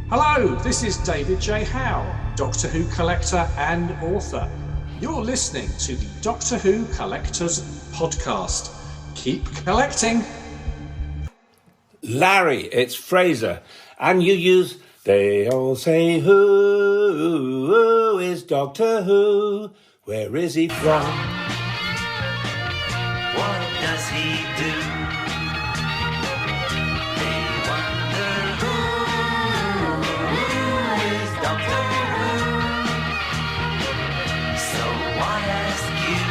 Hello, this is David J. Howe, Doctor Who collector and author. You're listening to the Doctor Who Collectors Podcast. Keep collecting. Larry, it's Fraser. And you use, they all say, who is Doctor Who? Where is he from? What does he do? They wonder who is Doctor Who? So I ask you,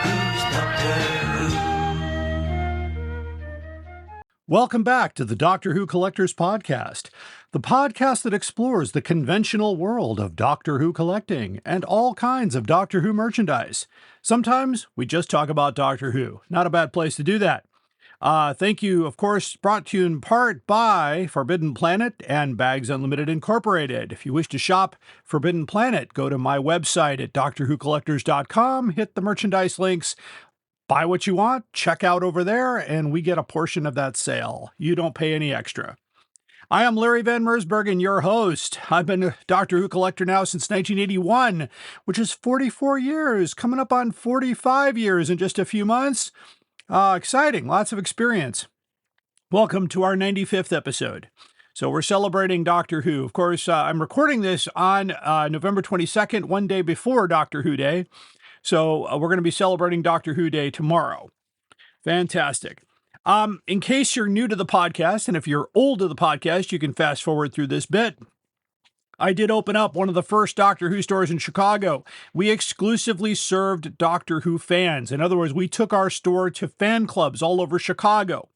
who's Doctor Who? Welcome back to the Doctor Who Collectors Podcast, the podcast that explores the conventional world of Doctor Who collecting and all kinds of Doctor Who merchandise. Sometimes we just talk about Doctor Who. Not a bad place to do that. Thank you, of course, brought to you in part by Forbidden Planet and Bags Unlimited Incorporated. If you wish to shop Forbidden Planet, go to my website at drwhocollectors.com, hit the merchandise links, buy what you want, check out over there, and we get a portion of that sale. You don't pay any extra. I am Larry Van Mersbergen, your host. I've been a Doctor Who collector now since 1981, which is 44 years, coming up on 45 years in just a few months. Exciting, lots of experience. Welcome to our 95th episode. So we're celebrating Doctor Who. Of course, I'm recording this on November 22nd, one day before Doctor Who Day. So we're going to be celebrating Doctor Who Day tomorrow. Fantastic. In case you're new to the podcast, and if you're old to the podcast, you can fast forward through this bit. I did open up one of the first Doctor Who stores in Chicago. We exclusively served Doctor Who fans. In other words, we took our store to fan clubs all over Chicago.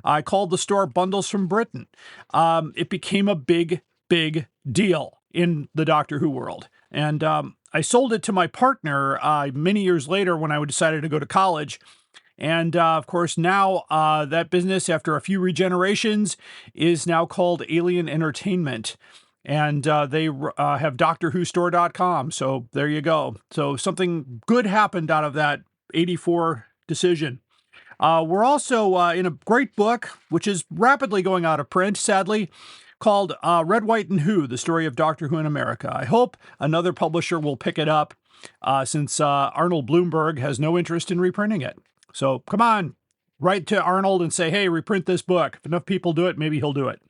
I called the store Bundles from Britain. It became a big, big deal in the Doctor Who world. And I sold it to my partner many years later when I decided to go to college. And, of course, now that business, after a few regenerations, is now called Alien Entertainment. And they have DoctorWhoStore.com. So there you go. So something good happened out of that 84 decision. We're also in a great book, which is rapidly going out of print, sadly, called Red, White, and Who, the story of Doctor Who in America. I hope another publisher will pick it up since Arnold Bloomberg has no interest in reprinting it. So come on, write to Arnold and say, hey, reprint this book. If enough people do it, maybe he'll do it.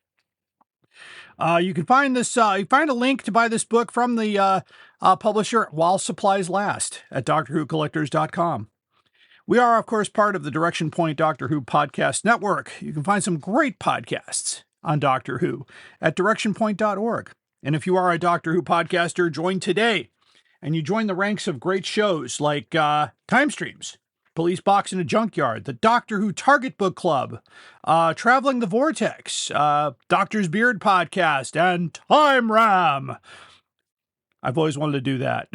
You can find this, you find a link to buy this book from the publisher while supplies last at drwhocollectors.com. We are, of course, part of the Direction Point Doctor Who podcast network. You can find some great podcasts on Doctor Who at directionpoint.org. And if you are a Doctor Who podcaster, join today. And you join the ranks of great shows like Time Streams, Police Box in a Junkyard, the Doctor Who Target Book Club, Traveling the Vortex, Doctor's Beard Podcast, and Time Ram. I've always wanted to do that.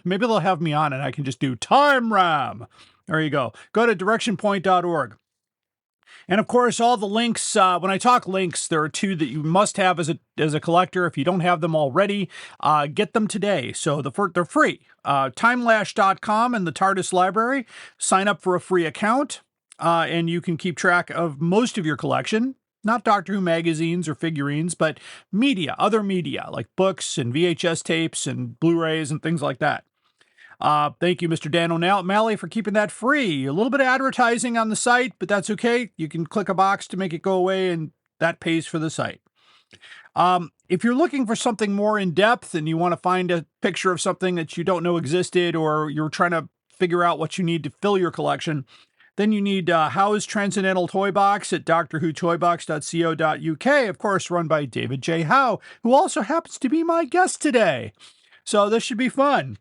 Maybe they'll have me on and I can just do Time Ram. There you go. Go to directionpoint.org. And of course, all the links, when I talk links, there are two that you must have as a collector. If you don't have them already, get them today. So they're free. Timelash.com and the TARDIS library. Sign up for a free account, and you can keep track of most of your collection. Not Doctor Who magazines or figurines, but media, other media, like books and VHS tapes and Blu-rays and things like that. Thank you, Mr. Dan O'Malley, for keeping that free. A little bit of advertising on the site, but that's okay. You can click a box to make it go away, and that pays for the site. If you're looking for something more in depth and you want to find a picture of something that you don't know existed, or you're trying to figure out what you need to fill your collection, then you need Howe's Transcendental Toy Box at drwhotoybox.co.uk, of course, run by David J. Howe, who also happens to be my guest today. So this should be fun.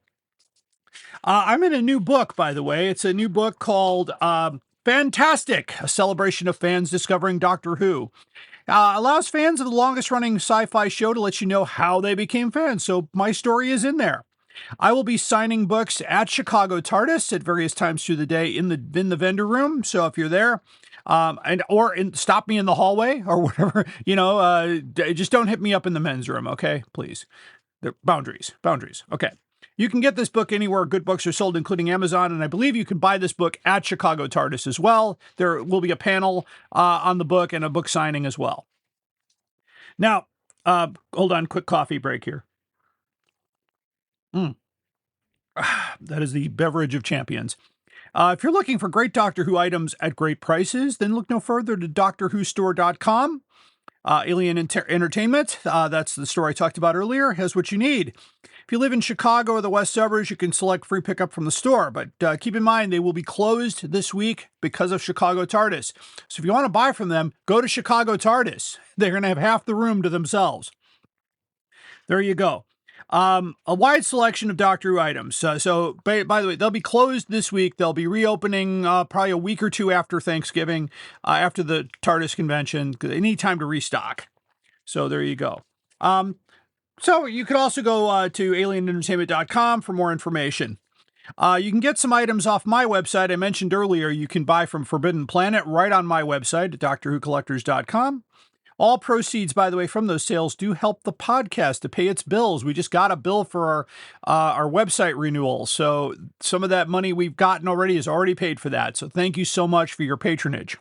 I'm in a new book, by the way. It's a new book called Fantastic, a celebration of fans discovering Doctor Who. Allows fans of the longest-running sci-fi show to let you know how they became fans, so my story is in there. I will be signing books at Chicago Tardis at various times through the day in the vendor room, so if you're there, stop me in the hallway or whatever, just don't hit me up in the men's room, okay? Please. Boundaries. Okay. You can get this book anywhere good books are sold, including Amazon, and I believe you can buy this book at Chicago Tardis as well. There will be a panel on the book and a book signing as well. Now, hold on, quick coffee break here. That is the beverage of champions. If you're looking for great Doctor Who items at great prices, then look no further to DoctorWhoStore.com. Alien Entertainment, that's the store I talked about earlier, has what you need. If you live in Chicago or the west suburbs, you can select free pickup from the store. But keep in mind, they will be closed this week because of Chicago Tardis. So if you want to buy from them, go to Chicago Tardis. They're going to have half the room to themselves. There you go. A wide selection of Doctor Who items. So, by the way, they'll be closed this week. They'll be reopening probably a week or two after Thanksgiving, after the TARDIS convention. They need time to restock. So there you go. So you could also go to alienentertainment.com for more information. You can get some items off my website. I mentioned earlier you can buy from Forbidden Planet right on my website at DoctorWhoCollectors.com. All proceeds, by the way, from those sales do help the podcast to pay its bills. We just got a bill for our website renewal. So some of that money we've gotten already is already paid for that. So thank you so much for your patronage.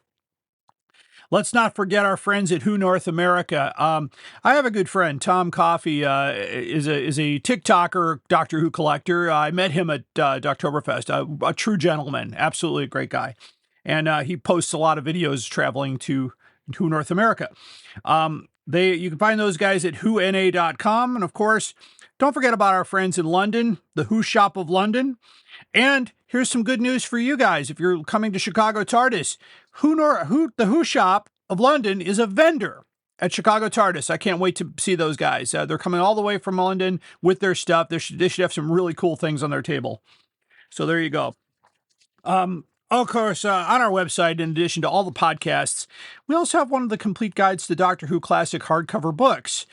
Let's not forget our friends at Who North America. I have a good friend, Tom Coffey, is a TikToker Doctor Who collector. I met him at Doctoberfest, a true gentleman, absolutely a great guy. And he posts a lot of videos traveling to Who North America. You can find those guys at whona.com. And of course, don't forget about our friends in London, the Who Shop of London. And here's some good news for you guys. If you're coming to Chicago Tardis, the Who Shop of London is a vendor at Chicago Tardis. I can't wait to see those guys. They're coming all the way from London with their stuff. They should have some really cool things on their table. So there you go. Of course, on our website, in addition to all the podcasts, we also have one of the complete guides to Doctor Who classic hardcover books.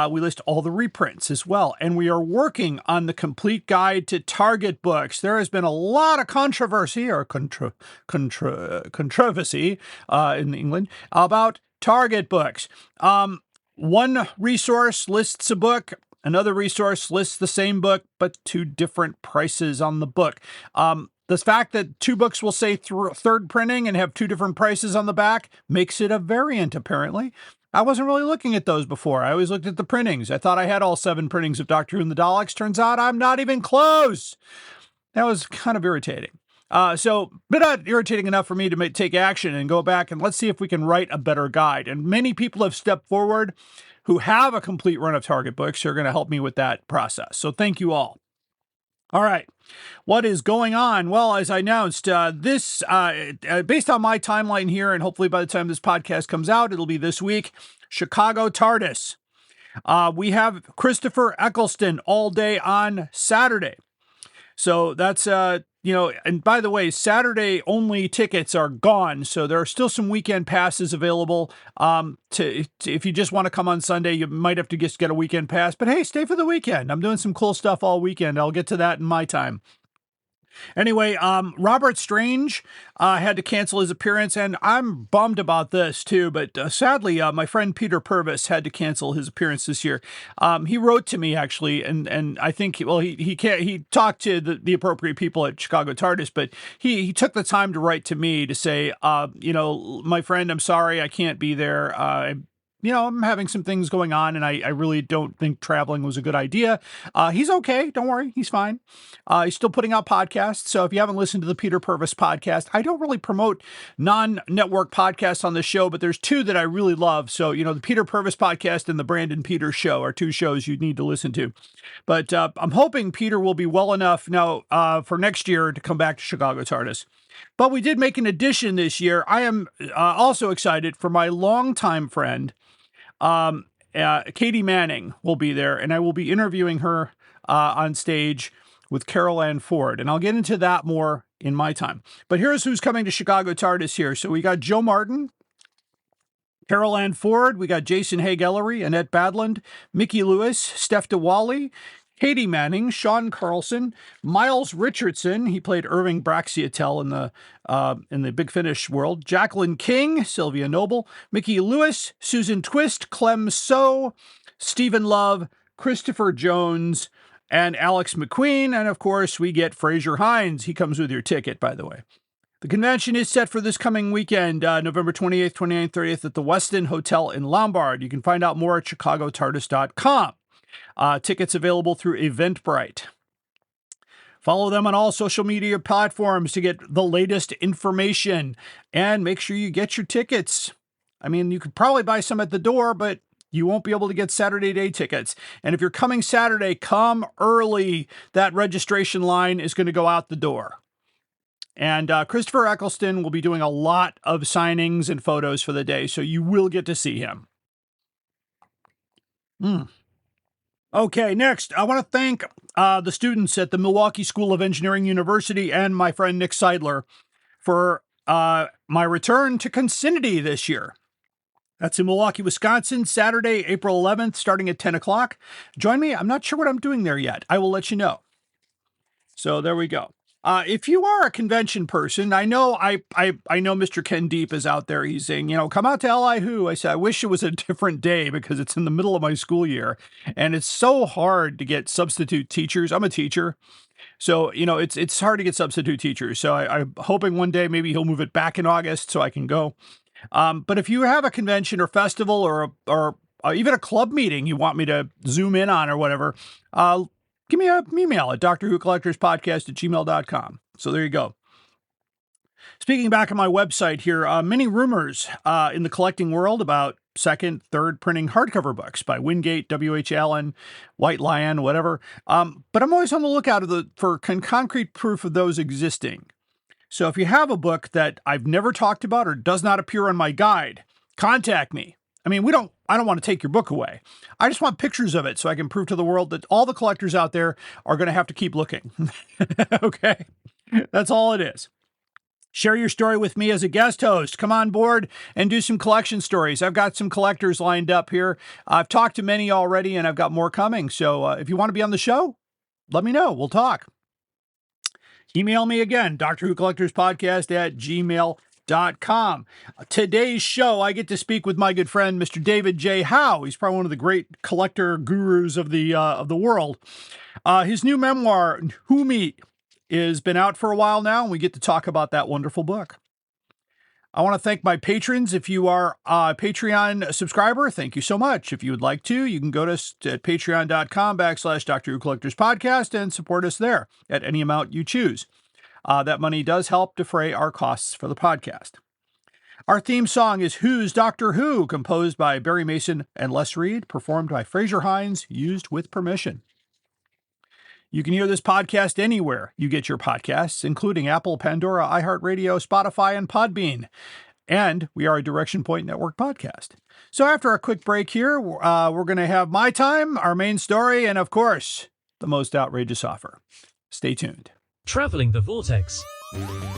We list all the reprints as well, and we are working on the complete guide to Target books. There has been a lot of controversy or controversy in England about Target books. One resource lists a book. Another resource lists the same book, but two different prices on the book. The fact that two books will say third printing and have two different prices on the back makes it a variant, apparently. I wasn't really looking at those before. I always looked at the printings. I thought I had all 7 printings of Doctor Who and the Daleks. Turns out I'm not even close. That was kind of irritating. But not irritating enough for me to take action and go back and let's see if we can write a better guide. And many people have stepped forward who have a complete run of Target books who are going to help me with that process. So thank you all. All right. What is going on? Well, as I announced, this, based on my timeline here, and hopefully by the time this podcast comes out, it'll be this week, Chicago Tardis. We have Christopher Eccleston all day on Saturday. So that's, and by the way, Saturday only tickets are gone. So there are still some weekend passes available. If you just want to come on Sunday, you might have to just get a weekend pass. But hey, stay for the weekend. I'm doing some cool stuff all weekend. I'll get to that in my time. Anyway, Robert Strange had to cancel his appearance, and I'm bummed about this too. But sadly, my friend Peter Purvis had to cancel his appearance this year. He wrote to me actually, and I think he talked to the appropriate people at Chicago Tardis, but he took the time to write to me to say, my friend, I'm sorry I can't be there. I'm having some things going on, and I really don't think traveling was a good idea. He's okay. Don't worry. He's fine. He's still putting out podcasts. So if you haven't listened to the Peter Purvis podcast, I don't really promote non-network podcasts on the show, but there's 2 that I really love. So, the Peter Purvis podcast and the Brandon Peters show are 2 shows you need to listen to. But I'm hoping Peter will be well enough now for next year to come back to Chicago Tardis. But we did make an addition this year. I am also excited for my longtime friend, Katie Manning will be there, and I will be interviewing her on stage with Carol Ann Ford, and I'll get into that more in my time. But here's who's coming to Chicago Tardis here. So we got Joe Martin, Carol Ann Ford, we got Jason Haig-Ellery, Annette Badland, Mickey Lewis, Steph DeWally, Katie Manning, Sean Carlson, Miles Richardson. He played Irving Braxiatel in the Big Finish world. Jacqueline King, Sylvia Noble, Mickey Lewis, Susan Twist, Clem So, Stephen Love, Christopher Jones, and Alex McQueen. And of course, we get Fraser Hines. He comes with your ticket, by the way. The convention is set for this coming weekend, November 28th, 29th, 30th at the Westin Hotel in Lombard. You can find out more at chicagotardis.com. Tickets available through Eventbrite. Follow them on all social media platforms to get the latest information, and make sure you get your tickets. I mean, you could probably buy some at the door, but you won't be able to get Saturday day tickets. And if you're coming Saturday, come early. That registration line is going to go out the door. And Christopher Eccleston will be doing a lot of signings and photos for the day, so you will get to see him. Okay, next, I want to thank the students at the Milwaukee School of Engineering University and my friend Nick Seidler for my return to Consinity this year. That's in Milwaukee, Wisconsin, Saturday, April 11th, starting at 10 o'clock. Join me. I'm not sure what I'm doing there yet. I will let you know. So there we go. If you are a convention person, I know Mr. Ken Deep is out there. He's saying, come out to LI Who. I said, I wish it was a different day because it's in the middle of my school year. And it's so hard to get substitute teachers. I'm a teacher. So, it's hard to get substitute teachers. So I'm hoping one day maybe he'll move it back in August so I can go. But if you have a convention or festival or even a club meeting you want me to zoom in on or whatever, give me an email at drwhocollectorspodcast@gmail.com. So there you go. Speaking back on my website here, many rumors in the collecting world about second, third printing hardcover books by Wingate, W.H. Allen, White Lion, whatever. But I'm always on the lookout for concrete proof of those existing. So if you have a book that I've never talked about or does not appear on my guide, contact me. I mean, I don't want to take your book away. I just want pictures of it so I can prove to the world that all the collectors out there are going to have to keep looking. Okay? That's all it is. Share your story with me as a guest host. Come on board and do some collection stories. I've got some collectors lined up here. I've talked to many already, and I've got more coming. So if you want to be on the show, let me know. We'll talk. Email me again, drwhocollectorspodcast@gmail.com. Today's show, I get to speak with my good friend, Mr. David J. Howe. He's probably one of the great collector gurus of the world. His new memoir, Who Me, has been out for a while now, and we get to talk about that wonderful book. I want to thank my patrons. If you are a Patreon subscriber, thank you so much. If you would like to, you can go to us at patreon.com/Doctor Who Collectors Podcast and support us there at any amount you choose. That money does help defray our costs for the podcast. Our theme song is Who's Doctor Who, composed by Barry Mason and Les Reed, performed by Fraser Hines, used with permission. You can hear this podcast anywhere you get your podcasts, including Apple, Pandora, iHeartRadio, Spotify, and Podbean. And we are a Direction Point Network podcast. So after a quick break here, we're going to have My Time, our main story, and of course, the most outrageous offer. Stay tuned. Traveling the Vortex.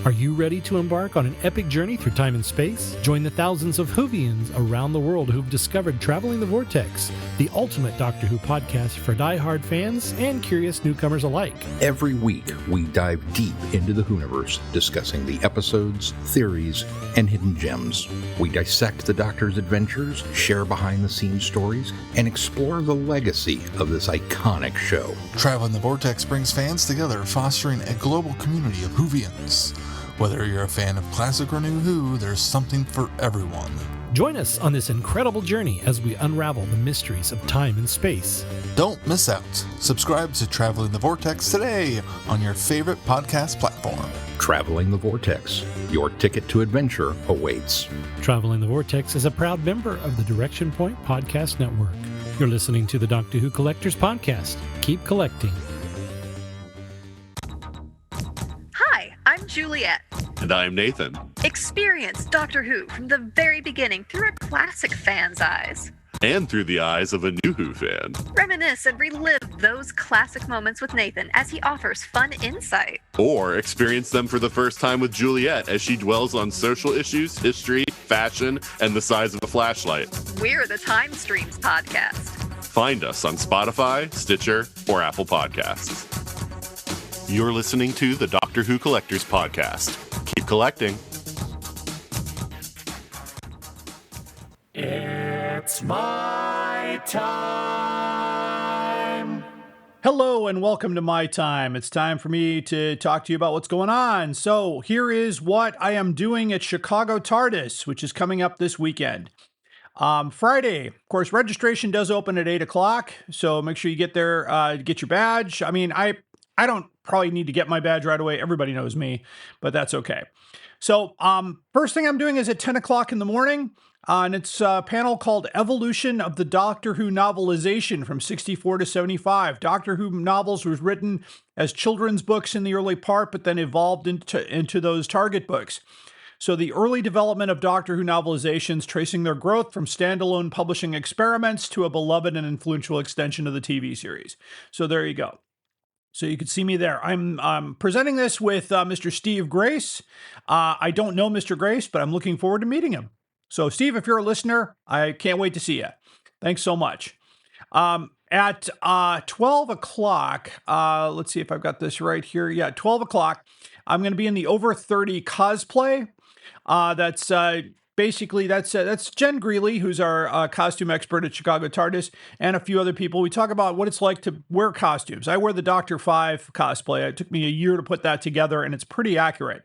Are you ready to embark on an epic journey through time and space? Join the thousands of Whovians around the world who've discovered Traveling the Vortex, the ultimate Doctor Who podcast for die-hard fans and curious newcomers alike. Every week, we dive deep into the Whoniverse, discussing the episodes, theories, and hidden gems. We dissect the Doctor's adventures, share behind-the-scenes stories, and explore the legacy of this iconic show. Traveling the Vortex brings fans together, fostering a global community of Whovians. Whether you're a fan of classic or new Who, there's something for everyone. Join us on this incredible journey as we unravel the mysteries of time and space. Don't miss out. Subscribe to Traveling the Vortex today on your favorite podcast platform. Traveling the Vortex. Your ticket to adventure awaits. Traveling the Vortex is a proud member of the Direction Point Podcast Network. You're listening to the Doctor Who Collectors Podcast. Keep collecting. Hi, I'm Juliet. And I'm Nathan. Experience Doctor Who from the very beginning through a classic fan's eyes. And through the eyes of a new Who fan. Reminisce and relive those classic moments with Nathan as he offers fun insight. Or experience them for the first time with Juliet as she dwells on social issues, history, fashion, and the size of a flashlight. We're the Time Streams Podcast. Find us on Spotify, Stitcher, or Apple Podcasts. You're listening to the Doctor Who Collectors Podcast. Keep collecting. It's my time. Hello and welcome to my time. It's time for me to talk to you about what's going on. So here is what I am doing at Chicago Tardis, which is coming up this weekend. Friday, of course, registration does open at 8 o'clock. So make sure you get there, get your badge. I mean, I don't probably need to get my badge right away. Everybody knows me, but that's okay. So first thing I'm doing is at 10 o'clock in the morning. And it's a panel called Evolution of the Doctor Who Novelization from 64 to 75. Doctor Who novels was written as children's books in the early part, but then evolved into those target books. So the early development of Doctor Who novelizations, tracing their growth from standalone publishing experiments to a beloved and influential extension of the TV series. So there you go. So you can see me there. I'm presenting this with Mr. Steve Grace. I don't know Mr. Grace, but I'm looking forward to meeting him. So, Steve, if you're a listener, I can't wait to see you. Thanks so much. At 12 o'clock, let's see if I've got this right here. Yeah, 12 o'clock, I'm going to be in the Over 30 cosplay. That's basically, that's Jen Greeley, who's our costume expert at Chicago Tardis, and a few other people. We talk about what it's like to wear costumes. I wear the Dr. 5 cosplay. It took me a year to put that together, and it's pretty accurate.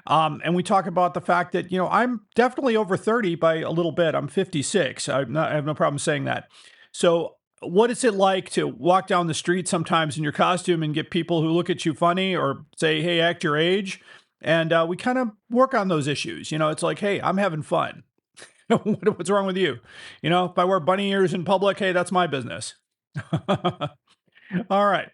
And we talk about the fact that, I'm definitely over 30 by a little bit. I'm 56. I have no problem saying that. So what is it like to walk down the street sometimes in your costume and get people who look at you funny or say, hey, act your age? And we kind of work on those issues. It's like, hey, I'm having fun. What's wrong with you? If I wear bunny ears in public, hey, that's my business. All right.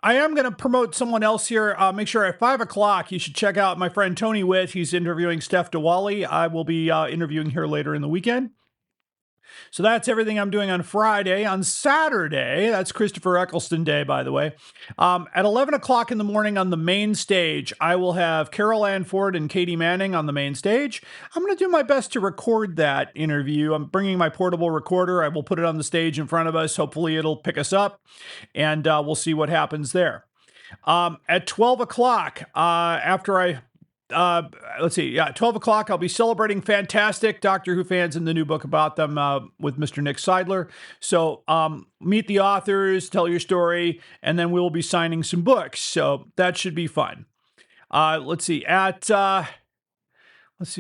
I am going to promote someone else here. Make sure at 5 o'clock, you should check out my friend Tony Witt. He's interviewing Steph Diwali. I will be interviewing her later in the weekend. So that's everything I'm doing on Friday. On Saturday, that's Christopher Eccleston Day, by the way. At 11 o'clock in the morning on the main stage, I will have Carol Ann Ford and Katie Manning on the main stage. I'm going to do my best to record that interview. I'm bringing my portable recorder. I will put it on the stage in front of us. Hopefully it'll pick us up, and we'll see what happens there. At 12 o'clock, after 12 o'clock, I'll be celebrating Fantastic Doctor Who fans in the new book about them with Mr. Nick Seidler. So meet the authors, tell your story, and then we'll be signing some books. So that should be fun. Let's see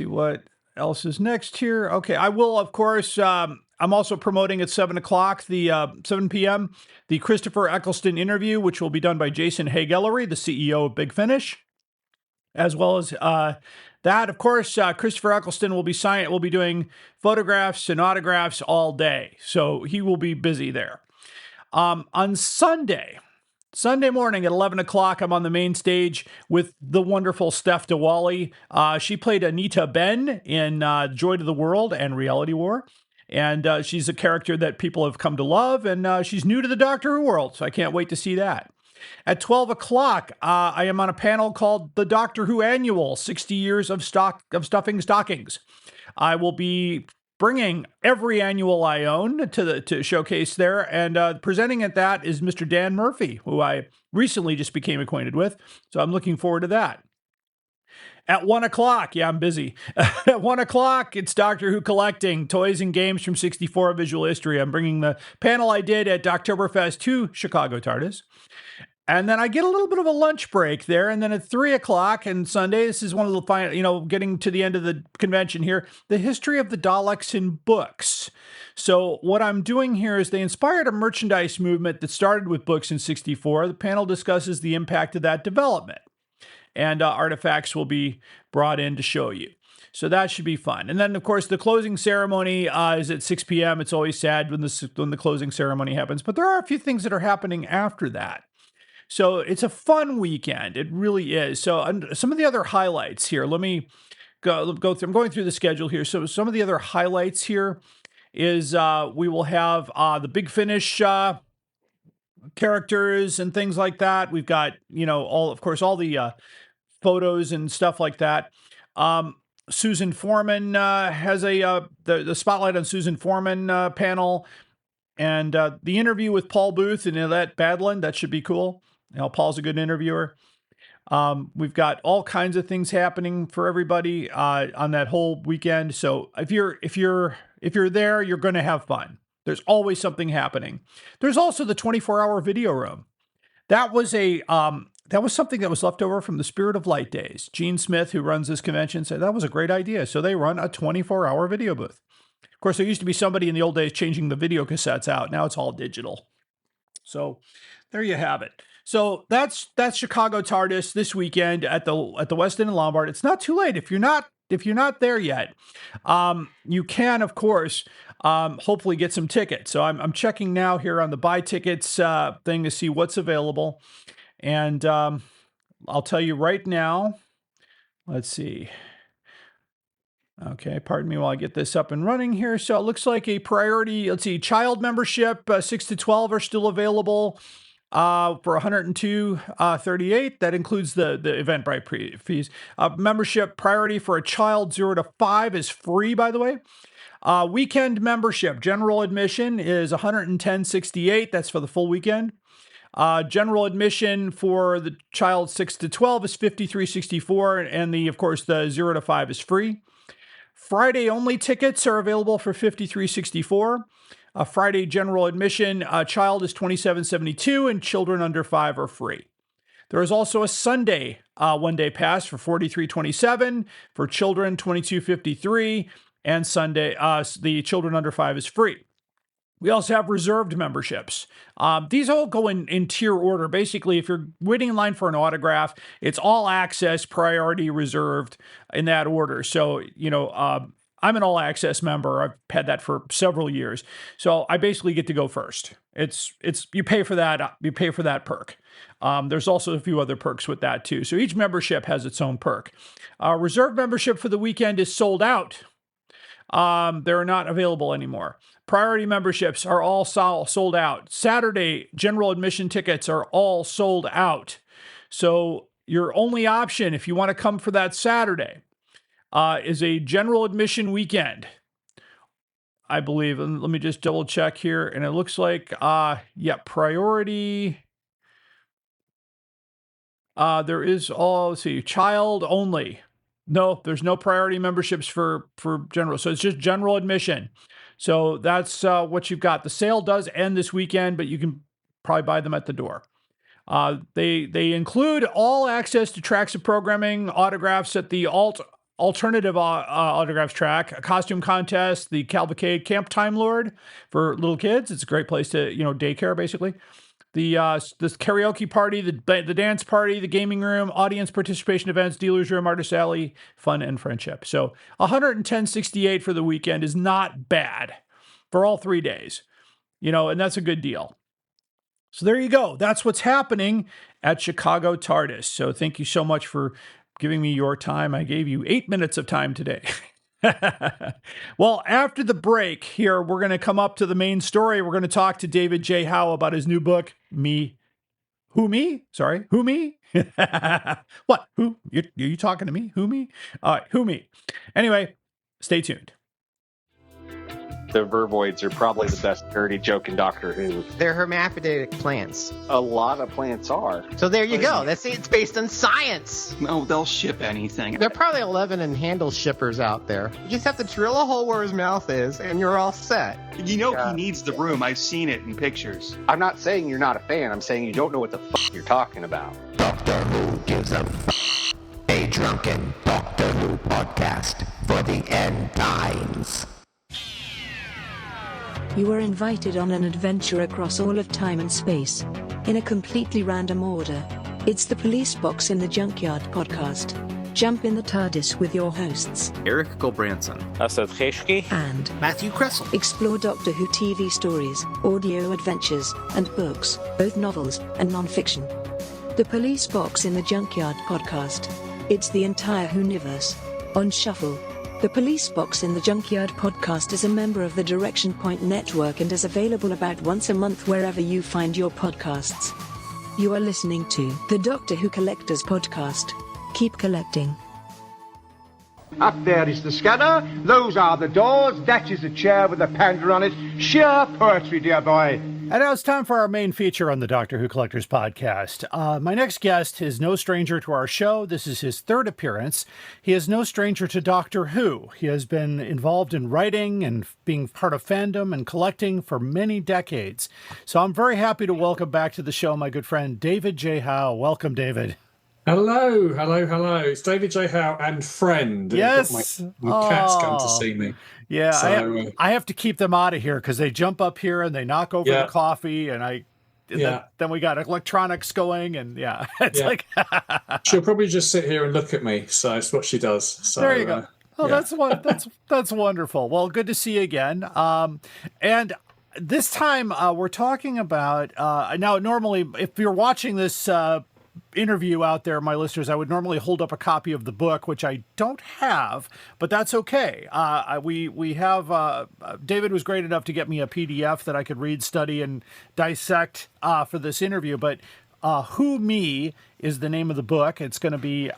what else is next here. Okay, I will, of course, I'm also promoting at 7 o'clock, 7 p.m., the Christopher Eccleston interview, which will be done by Jason Haig-Ellery, the CEO of Big Finish. As well as that, of course, Christopher Eccleston will be doing photographs and autographs all day. So he will be busy there. On Sunday morning at 11 o'clock, I'm on the main stage with the wonderful Steph Diwali. She played Anita Ben in Joy to the World and Reality War. And she's a character that people have come to love. And she's new to the Doctor Who world. So I can't wait to see that. At 12 o'clock, I am on a panel called The Doctor Who Annual, 60 Years of Stuffing Stockings. I will be bringing every annual I own to showcase there, and presenting at that is Mr. Dan Murphy, who I recently just became acquainted with, so I'm looking forward to that. At 1 o'clock, yeah, I'm busy. At 1 o'clock, it's Doctor Who Collecting, Toys and Games from 64 Visual History. I'm bringing the panel I did at Doctoberfest to Chicago Tardis. And then I get a little bit of a lunch break there. And then at 3 o'clock and Sunday, this is one of the final, getting to the end of the convention here, the history of the Daleks in books. So what I'm doing here is they inspired a merchandise movement that started with books in 64. The panel discusses the impact of that development. And artifacts will be brought in to show you. So that should be fun. And then, of course, the closing ceremony is at 6 p.m. It's always sad when the closing ceremony happens. But there are a few things that are happening after that. So it's a fun weekend. It really is. So some of the other highlights here, let me go through. I'm going through the schedule here. So some of the other highlights here is we will have the Big Finish characters and things like that. We've got, all the photos and stuff like that. Susan Foreman has the Spotlight on Susan Foreman panel, and the interview with Paul Booth and Yvette Badland. That should be cool. Paul's a good interviewer. We've got all kinds of things happening for everybody on that whole weekend. So if you're there, you're going to have fun. There's always something happening. There's also the 24-hour video room. That was something that was left over from the Spirit of Light days. Gene Smith, who runs this convention, said that was a great idea. So they run a 24-hour video booth. Of course, there used to be somebody in the old days changing the video cassettes out. Now it's all digital. So there you have it. So that's Chicago Tardis this weekend at the Westin and Lombard. It's not too late if you're not there yet. You can, of course, hopefully get some tickets. So I'm checking now here on the buy tickets thing to see what's available, and I'll tell you right now. Let's see. Okay, pardon me while I get this up and running here. So it looks like a priority, let's see, child membership, 6 to 12 are still available for $102.38. That includes the Eventbrite fees. Membership priority for a child 0 to 5 is free, by the way. Weekend membership, general admission is $110.68. That's for the full weekend. General admission for the child 6 to 12 is $53.64, and of course, the 0 to 5 is free. Friday only tickets are available for $53.64. Friday general admission, child is $27.72, and children under 5 are free. There is also a Sunday one-day pass for $43.27, for children $22.53, and Sunday the children under 5 is free. We also have reserved memberships. These all go in tier order. Basically, if you're waiting in line for an autograph, it's all access, priority, reserved in that order. So, I'm an all access member. I've had that for several years. So I basically get to go first. It's you pay for that. You pay for that perk. There's also a few other perks with that too. So each membership has its own perk. Reserve membership for the weekend is sold out. They're not available anymore. Priority memberships are all sold out. Saturday general admission tickets are all sold out. So your only option, if you want to come for that Saturday, is a general admission weekend, I believe. And let me just double check here. And it looks like, priority. There is let's see, child only. No, there's no priority memberships for general. So it's just general admission. So that's what you've got. The sale does end this weekend, but you can probably buy them at the door. They include all access to tracks of programming, autographs at the alternative autographs track, a costume contest, the cavalcade, Camp Time Lord for little kids. It's a great place to, daycare basically. The this karaoke party, the dance party, the gaming room, audience participation events, dealer's room, artist alley, fun and friendship. So $110.68 for the weekend is not bad for all 3 days, and that's a good deal. So there you go. That's what's happening at Chicago Tardis. So thank you so much for giving me your time. I gave you 8 minutes of time today. Well, after the break here, we're going to come up to the main story. We're going to talk to David J. Howe about his new book, Who Me? What? Who? Are you talking to me? Who me? Who me? Anyway, stay tuned. The vervoids are probably the best dirty joke in Doctor Who. They're hermaphroditic plants. A lot of plants are. So there you go. It's based on science. No, they'll ship anything. There are probably 11 and handle shippers out there. You just have to drill a hole where his mouth is, and you're all set. He needs the room. I've seen it in pictures. I'm not saying you're not a fan. I'm saying you don't know what the you're talking about. Doctor Who gives a drunken Doctor Who podcast for the end times. You are invited on an adventure across all of time and space, in a completely random order. It's the Police Box in the Junkyard podcast. Jump in the TARDIS with your hosts, Eric Gulbranson, Asad Kheshki, and Matthew Kressel. Explore Doctor Who TV stories, audio adventures, and books, both novels and non-fiction. The Police Box in the Junkyard podcast. It's the entire Whoniverse on shuffle. The Police Box in the Junkyard podcast is a member of the Direction Point Network and is available about once a month wherever you find your podcasts. You are listening to the Doctor Who Collectors Podcast. Keep collecting. Up there is the scanner, those are the doors, that is a chair with a panda on it. Sheer poetry, dear boy. now it's time for our main feature on the Doctor Who Collectors podcast. My next guest is no stranger to our show. This is his third appearance. He is no stranger to Doctor Who. He has been involved in writing and being part of fandom and collecting for many decades. So I'm very happy to welcome back to the show my good friend David J. Howe. Welcome, David. Hello. It's David J. Howe and friend. Yes. My cats come to see me. Yeah, So, I have to keep them out of here because they jump up here and they knock over the coffee, and then we got electronics going, and like she'll probably just sit here and look at me. So it's what she does. So there you go. That's wonderful. Well, good to see you again. And this time we're talking about now. Normally, if you're watching this interview out there, my listeners, I would normally hold up a copy of the book, which I don't have, but that's okay. We have David was great enough to get me a PDF that I could read, study, and dissect for this interview. But Who Me is the name of the book. It's going to be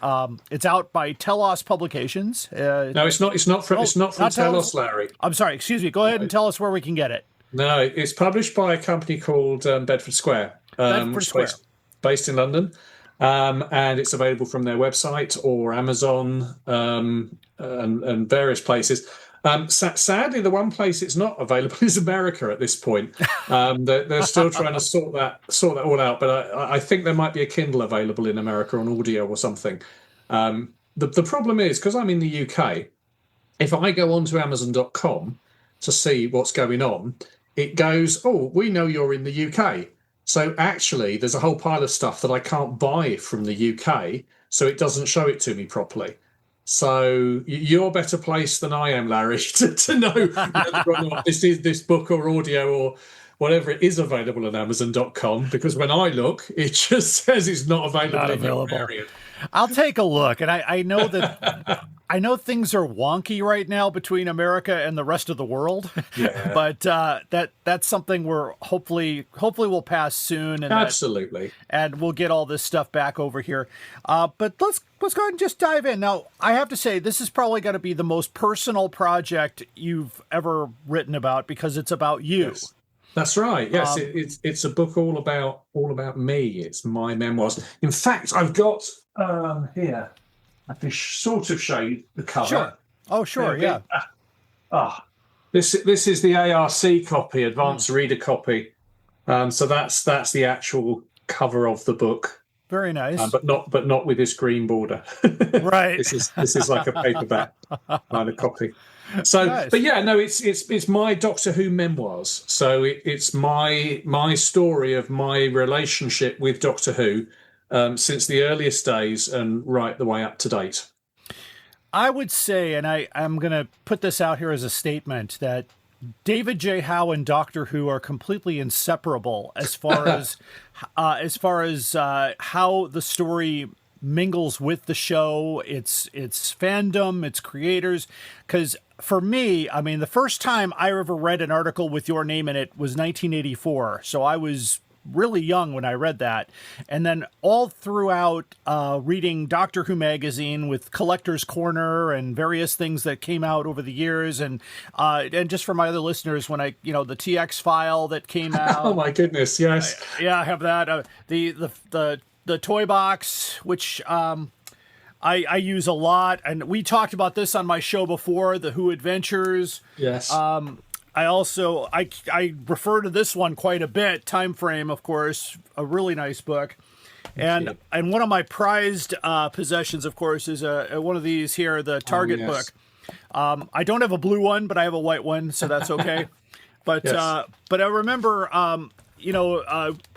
it's out by Telos Publications. No, it's not. It's not from Telos, Larry. I'm sorry. Excuse me. Go ahead and tell us where we can get it. No, it's published by a company called Bedford Square. Based in London, and it's available from their website or Amazon and various places. Sadly, the one place it's not available is America at this point. They're still trying to sort that all out, but I think there might be a Kindle available in America on audio or something. The problem is, because I'm in the UK, if I go onto Amazon.com to see what's going on, it goes, "Oh, we know you're in the UK." So actually, there's a whole pile of stuff that I can't buy from the UK, so it doesn't show it to me properly. So you're better placed than I am, Larry, to know whether or not this book or audio or whatever it is available on Amazon.com, because when I look, it just says it's not available. I'll take a look, and I know that I know things are wonky right now between America and the rest of the world, but that's something we're hopefully will pass soon, and absolutely, and we'll get all this stuff back over here. But let's go ahead and just dive in. Now, I have to say, this is probably going to be the most personal project you've ever written about, because it's about you. Yes. That's right. Yes, it's a book all about me. It's my memoirs. In fact, I've got here. I can sort of show you the cover. Sure. Oh, sure. Yeah. This is the ARC copy, Advanced Reader copy. So that's the actual cover of the book. Very nice. But not with this green border. Right. This is like a paperback kind of copy. So, nice. But yeah, no, it's my Doctor Who memoirs. So it's my story of my relationship with Doctor Who since the earliest days and right the way up to date. I would say, and I'm going to put this out here as a statement, that David J. Howe and Doctor Who are completely inseparable as far as how the story mingles with the show, its fandom, its creators. Because for me, I mean, the first time I ever read an article with your name in it was 1984. So I was really young when I read that. And then all throughout reading Doctor Who magazine with Collector's Corner and various things that came out over the years. And just for my other listeners, when the TX file that came out. Oh my goodness. Yes. I have that. The toy box, which I use a lot, and we talked about this on my show before, the Who Adventures. Yes. I also I refer to this one quite a bit. Time Frame, of course, a really nice book, and one of my prized possessions, of course, is one of these here, the Target book. I don't have a blue one, but I have a white one, so that's okay. But but I remember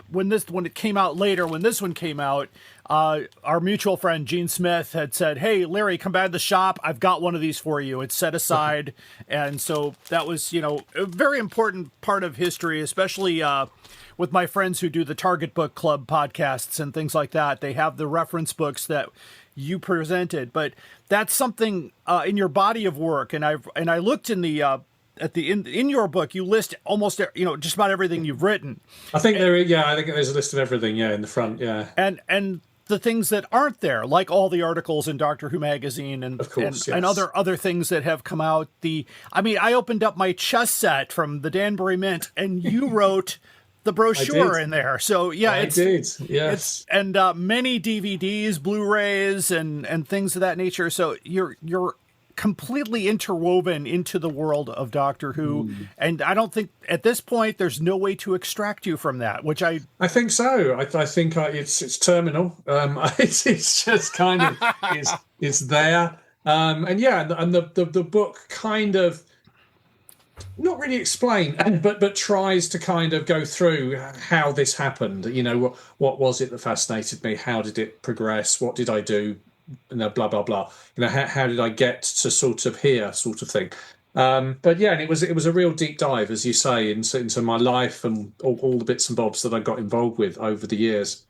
when it came out later, when this one came out, our mutual friend Gene Smith had said, "Hey, Larry, come by the shop. I've got one of these for you. It's set aside." And so that was, a very important part of history, especially with my friends who do the Target Book Club podcasts and things like that. They have the reference books that you presented, but that's something in your body of work. And I looked in the in your book, you list almost just about everything you've written. I think I think there's a list of everything. In the front. Yeah. And the things that aren't there, like all the articles in Doctor Who magazine and of course, and other things that have come out. I opened up my chess set from the Danbury Mint, and you wrote the brochure in there. So yeah, I did. Yes, and many DVDs, Blu-rays, and things of that nature. So you're completely interwoven into the world of Doctor Who, and I don't think at this point there's no way to extract you from that. Which I think so. I think it's terminal. It's just kind of it's there. And the book kind of not really explain, but tries to kind of go through how this happened. You know, what was it that fascinated me? How did it progress? What did I do? You know, blah blah blah. You know, how did I get to sort of here, sort of thing. But yeah, and it was a real deep dive, as you say, into my life and all the bits and bobs that I got involved with over the years.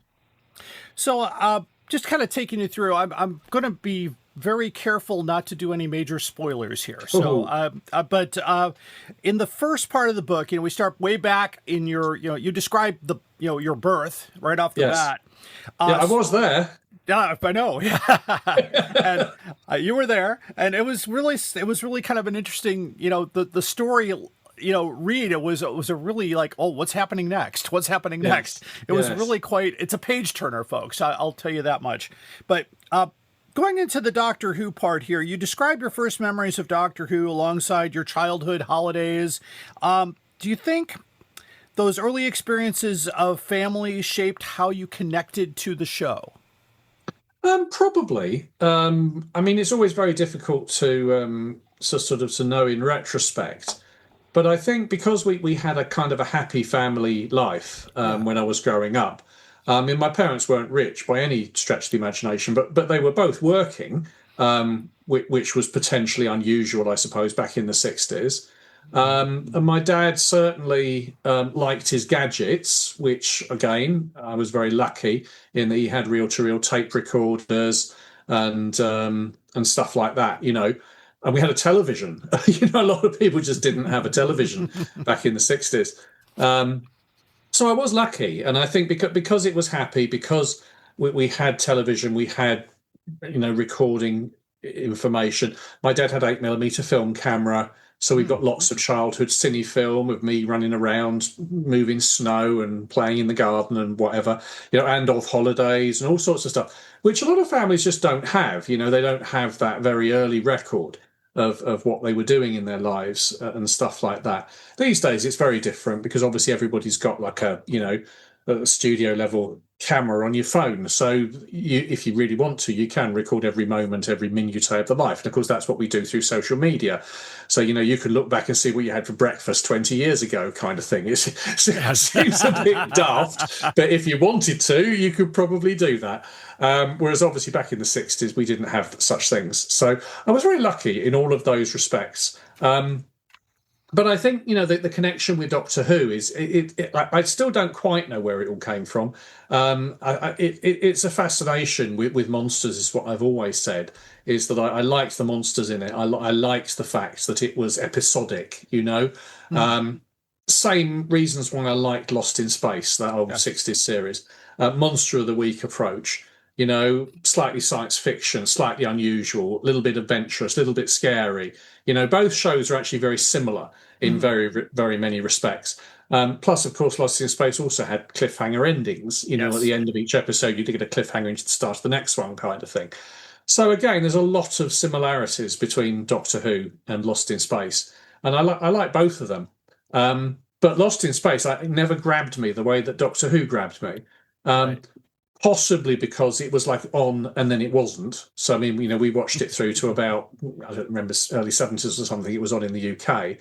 So, just kind of taking you through, I'm going to be very careful not to do any major spoilers here. So, but in the first part of the book, you know, we start way back in you describe your birth right off the bat. I was there. Yeah, I know. Yeah, and you were there, and it was really kind of an interesting, the story. Read it was a really like, oh, what's happening next? What's happening next? It was really it's a page turner, folks. I'll tell you that much. But going into the Doctor Who part here, you describe your first memories of Doctor Who alongside your childhood holidays. Do you think those early experiences of family shaped how you connected to the show? Probably. I mean, it's always very difficult to to know in retrospect. But I think because we had a kind of a happy family life when I was growing up. I mean, my parents weren't rich by any stretch of the imagination, but they were both working, which was potentially unusual, I suppose, back in the 60s. And my dad certainly liked his gadgets, which, again, I was very lucky in that he had reel-to-reel tape recorders and stuff like that, you know. And we had a television. A lot of people just didn't have a television back in the 60s. So I was lucky. And I think because it was happy, because we had television, we had, recording information. My dad had 8mm film camera. So we've got lots of childhood cine film of me running around, moving snow and playing in the garden and whatever, and off holidays and all sorts of stuff, which a lot of families just don't have. They don't have that very early record of what they were doing in their lives and stuff like that. These days, it's very different because obviously everybody's got like a studio level camera on your phone. So if you really want to, you can record every moment, every minutiae of the life. And of course, that's what we do through social media. So, you can look back and see what you had for breakfast 20 years ago kind of thing. It seems a bit daft, but if you wanted to, you could probably do that. Whereas obviously back in the 60s, we didn't have such things. So I was very lucky in all of those respects. But I think, the connection with Doctor Who is, I still don't quite know where it all came from. It's a fascination with monsters, is what I've always said, is that I liked the monsters in it. I liked the fact that it was episodic, Same reasons why I liked Lost in Space, that old 60s series. Monster of the Week approach. Slightly science fiction, slightly unusual, a little bit adventurous, a little bit scary. Both shows are actually very similar in very, very many respects. Plus, of course, Lost in Space also had cliffhanger endings. At the end of each episode, you get a cliffhanger into the start of the next one kind of thing. So again, there's a lot of similarities between Doctor Who and Lost in Space. And I like both of them. But Lost in Space, it never grabbed me the way that Doctor Who grabbed me. Possibly because it was like on and then it wasn't. So, I mean, we watched it through to about, I don't remember, early 70s or something. It was on in the UK.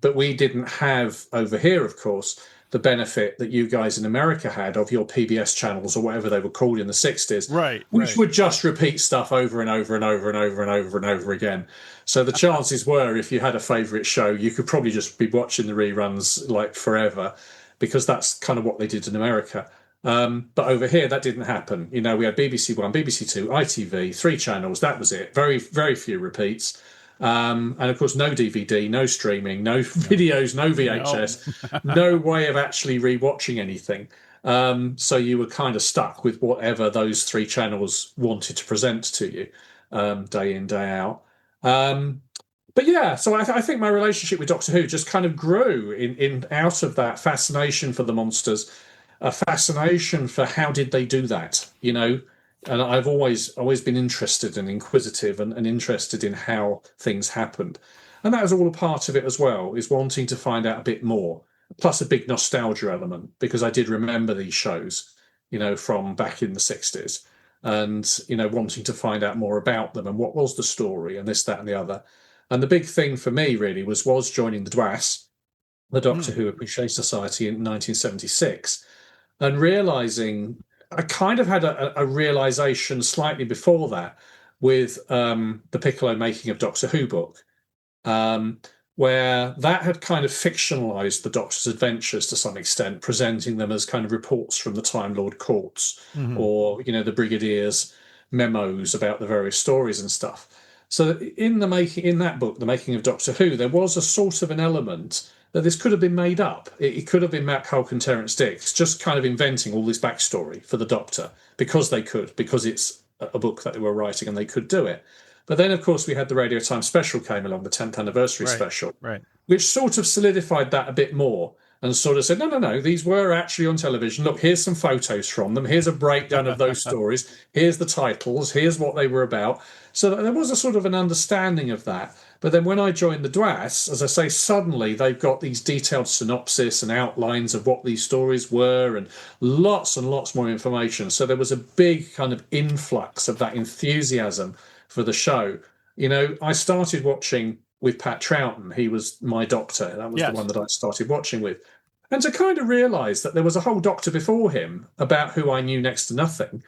But we didn't have over here, of course, the benefit that you guys in America had of your PBS channels or whatever they were called in the 60s. Which would just repeat stuff over and over and over and over and over and over again. So the chances were, if you had a favourite show, you could probably just be watching the reruns like forever, because that's kind of what they did in America. But over here, that didn't happen. We had BBC One, BBC Two, ITV, 3 channels. That was it. Very, very few repeats. And of course, no DVD, no streaming, no videos, no VHS, no way of actually rewatching anything. So you were kind of stuck with whatever those 3 channels wanted to present to you day in, day out. But yeah, so I think my relationship with Doctor Who just kind of grew in out of that fascination for the monsters, a fascination for how did they do that, And I've always been interested and inquisitive and interested in how things happened. And that was all a part of it as well, is wanting to find out a bit more, plus a big nostalgia element, because I did remember these shows, from back in the 60s and, wanting to find out more about them and what was the story and this, that and the other. And the big thing for me really was joining the DWAS, the Doctor Who Appreciation Society, in 1976, and realising I kind of had a realisation slightly before that with the Piccolo Making of Doctor Who book, where that had kind of fictionalised the Doctor's adventures to some extent, presenting them as kind of reports from the Time Lord courts or, the Brigadier's memos about the various stories and stuff. So in that book, The Making of Doctor Who, there was a sort of an element that this could have been made up. It could have been Matt Hulk and Terence Dix just kind of inventing all this backstory for the Doctor because it's a book that they were writing and they could do it. But then, of course, we had the Radio Time special came along, the 10th anniversary special, which sort of solidified that a bit more and sort of said, no, these were actually on television. Look, here's some photos from them. Here's a breakdown of those stories. Here's the titles. Here's what they were about. So there was a sort of an understanding of that. But then when I joined the DWAS, as I say, suddenly they've got these detailed synopsis and outlines of what these stories were and lots more information. So there was a big kind of influx of that enthusiasm for the show. I started watching with Pat Troughton. He was my Doctor. That was the one that I started watching with. And to kind of realise that there was a whole Doctor before him about who I knew next to nothing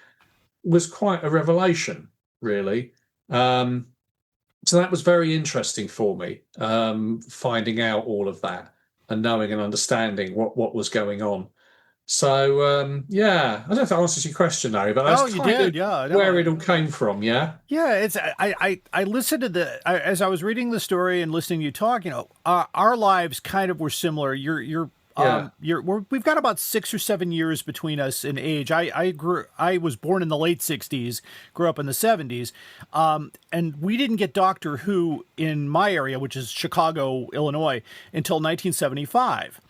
was quite a revelation, really. So that was very interesting for me, finding out all of that and knowing and understanding what was going on. So, I don't know if that answers your question, Larry, but that's where it all came from, yeah? Yeah, it's I listened to as I was reading the story and listening to you talk, our lives kind of were similar. We've got about 6 or 7 years between us in age. I was born in the late 60s, grew up in the 70s, and we didn't get Doctor Who in my area, which is Chicago, Illinois, until 1975.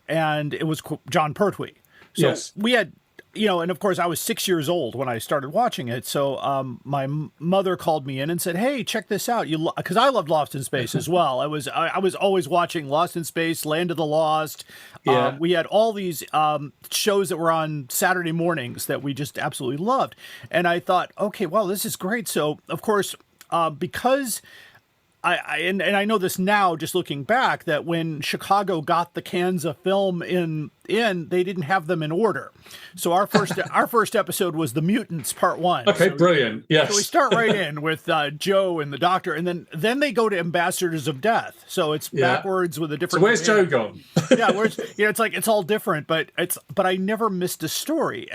And it was John Pertwee. So we had, and of course I was 6 years old when I started watching it. So my mother called me in and said, "Hey, check this out." Because I loved Lost in Space as well. I was always watching Lost in Space, Land of the Lost. We had all these shows that were on Saturday mornings that we just absolutely loved. And I thought, okay, well, this is great. So of course, because I know this now, just looking back, that when Chicago got the cans of film in, they didn't have them in order. So our first episode was The Mutants Part 1. Okay, so brilliant. Yes. So we start right in with Joe and the Doctor, and then they go to Ambassadors of Death. So it's backwards with a different. So where's Joe gone? It's like it's all different, but I never missed a story,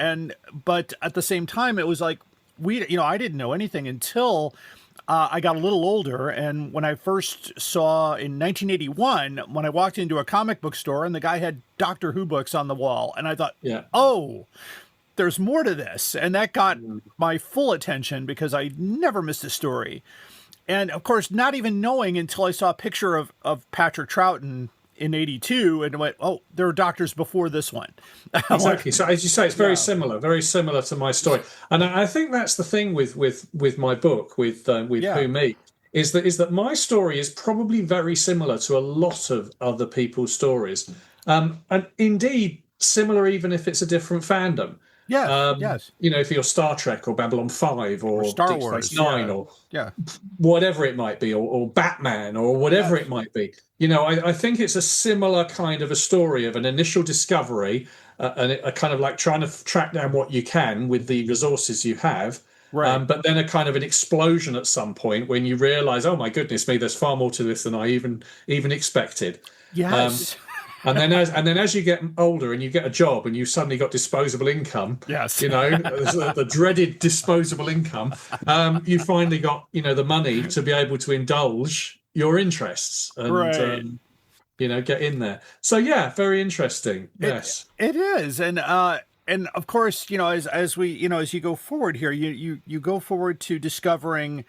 but at the same time, it was like I didn't know anything until. I got a little older, and when I first saw in 1981, when I walked into a comic book store and the guy had Doctor Who books on the wall, and I thought, oh, there's more to this. And that got my full attention because I never missed a story. And of course, not even knowing until I saw a picture of Patrick Troughton in 82 and went, oh, there were Doctors before this one. Exactly. So as you say, it's very similar to my story. And I think that's the thing with my book, with Who Me, is that my story is probably very similar to a lot of other people's stories. And indeed, similar even if it's a different fandom. Yes. If you're Star Trek or Babylon 5 or Star Deep Wars Space Nine or whatever it might be, or Batman or whatever it might be. I think it's a similar kind of a story of an initial discovery and a kind of like trying to track down what you can with the resources you have. Right. But then a kind of an explosion at some point when you realise, oh my goodness me, there's far more to this than I even expected. Yes. And then as you get older and you get a job and you suddenly got disposable income, the dreaded disposable income, you finally got, the money to be able to indulge your interests and, get in there. So, very interesting. Yes, it is. And of course, as you go forward here, you go forward to discovering,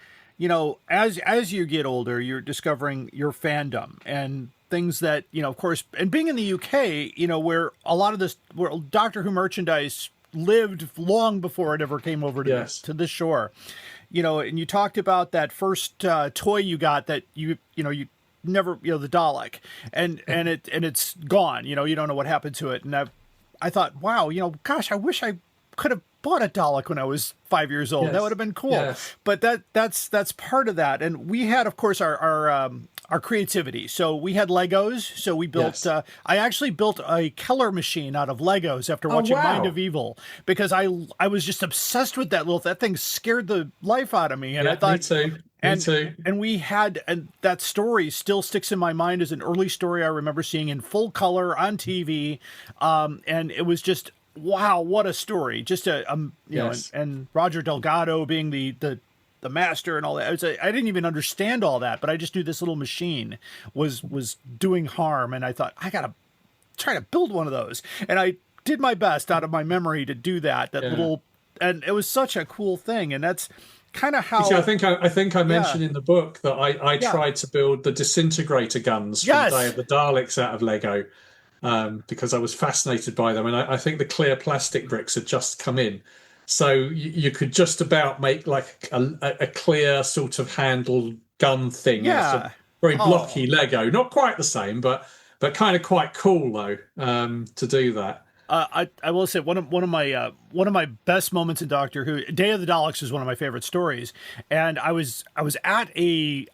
as you get older, you're discovering your fandom and things that, of course, and being in the UK, where a lot of this, where Doctor Who merchandise lived long before it ever came over to this shore, and you talked about that first toy you got that you never, the Dalek, and it's gone, you don't know what happened to it. And I thought, wow, gosh, I wish I could have bought a Dalek when I was 5 years old. That would have been cool. Yes. But that's part of that. And we had, of course, our creativity. So we had Legos. So we built, I actually built a Keller machine out of Legos after watching Mind of Evil, because I was just obsessed with that thing scared the life out of me. And I thought, me too. And we had, and that story still sticks in my mind as an early story I remember seeing in full color on TV. And it was just, wow, what a story. Just and Roger Delgado being the master and all that. I didn't even understand all that, but I just knew this little machine was doing harm. And I thought, I got to try to build one of those. And I did my best out of my memory to do that little, and it was such a cool thing. And that's kind of how I think I mentioned in the book that I tried to build the disintegrator guns from the Day of the Daleks out of Lego, because I was fascinated by them, and I think the clear plastic bricks had just come in, so you could just about make like a clear sort of handled gun thing. It's a very blocky Lego, not quite the same, but kind of quite cool though, to do that. I will say one of my best moments in Doctor Who, Day of the Daleks, is one of my favorite stories. And I was at a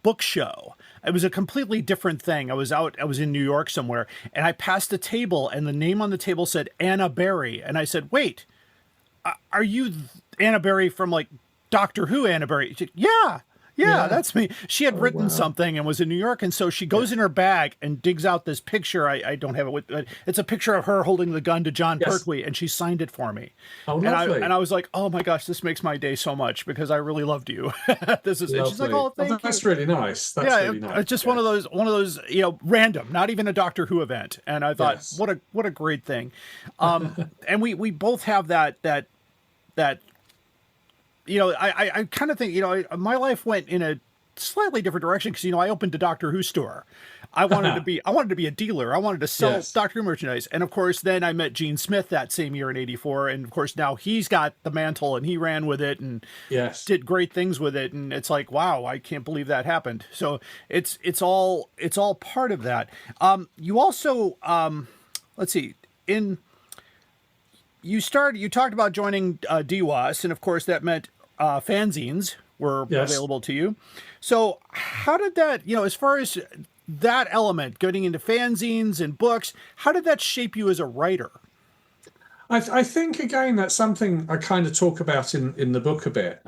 book show. It was a completely different thing. I was in New York somewhere, and I passed a table, and the name on the table said Anna Berry, and I said, "Wait, are you Anna Berry from like Doctor Who Anna Berry?" She said, Yeah, that's me. She had written something and was in New York, and so she goes in her bag and digs out this picture. I don't have it with, it's a picture of her holding the gun to John Pertwee, and she signed it for me. Oh, lovely. And I was like, oh my gosh, this makes my day so much, because I really loved you. This is. And she's like, oh, thank you. That's really nice. That's really nice. It's just one of those, random, not even a Doctor Who event. And I thought, what a great thing. And we both have that. I kind of think, my life went in a slightly different direction, because, I opened a Doctor Who store. I wanted to be a dealer. I wanted to sell Doctor Who merchandise. And of course, then I met Gene Smith that same year in '84. And of course, now he's got the mantle and he ran with it and did great things with it. And it's like, wow, I can't believe that happened. So it's all part of that. You also, let's see, you talked about joining DWAS, and of course that meant fanzines were available to you. So how did that, as far as that element, getting into fanzines and books, how did that shape you as a writer? I think, again, that's something I kind of talk about in the book a bit.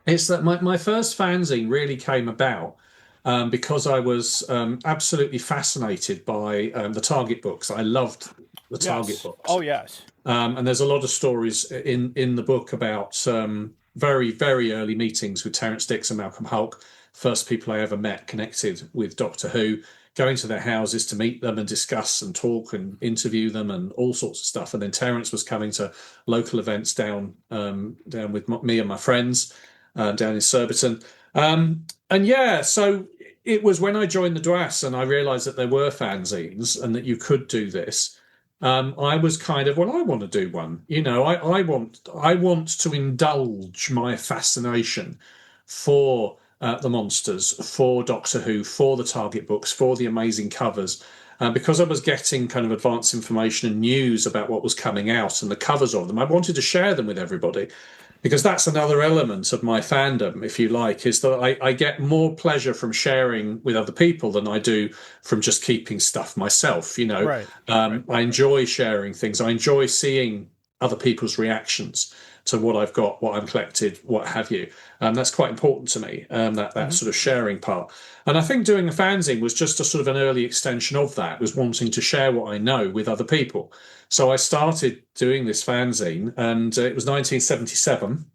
It's that my first fanzine really came about because I was absolutely fascinated by the Target books. I loved the Target books. Oh, yes. And there's a lot of stories in the book about very, very early meetings with Terrance Dicks and Malcolm Hulke, first people I ever met connected with Doctor Who, going to their houses to meet them and discuss and talk and interview them and all sorts of stuff. And then Terrance was coming to local events down with me and my friends down in Surbiton. So it was when I joined the DWAS and I realised that there were fanzines and that you could do this. I was kind of, I want to do one. I want to indulge my fascination for the monsters, for Doctor Who, for the Target books, for the amazing covers, because I was getting kind of advanced information and news about what was coming out and the covers of them. I wanted to share them with everybody, because that's another element of my fandom, if you like, is that I get more pleasure from sharing with other people than I do from just keeping stuff myself. I enjoy sharing things. I enjoy seeing other people's reactions to what I've got, what I'm collected, what have you. That's quite important to me, that sort of sharing part. And I think doing a fanzine was just a sort of an early extension of that, was wanting to share what I know with other people. So I started doing this fanzine, and it was 1977.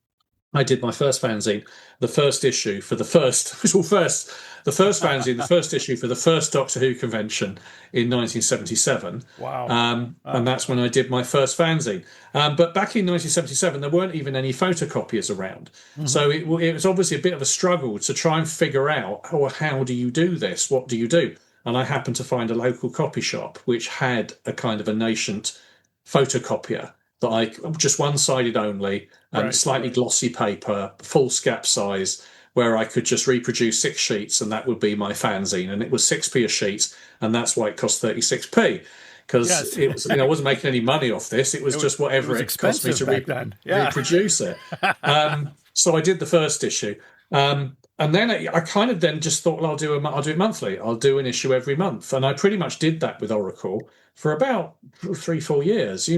I did my first fanzine, the first issue for the first, the first fanzine, the first issue for the first Doctor Who convention in 1977. Wow. And that's when I did my first fanzine. But back in 1977, there weren't even any photocopiers around. Mm-hmm. So it was obviously a bit of a struggle to try and figure out, how do you do this? What do you do? And I happened to find a local copy shop which had a kind of a nascent photocopier that just one-sided only, slightly glossy paper, full scap size, where I could just reproduce 6 sheets and that would be my fanzine. And it was 6p a sheet, and that's why it cost 36p. Because it was, I wasn't making any money off this. It was just whatever it cost me to reproduce it. So I did the first issue. And then I kind of then just thought, well, I'll do it monthly. I'll do an issue every month. And I pretty much did that with Oracle for about 3-4 years.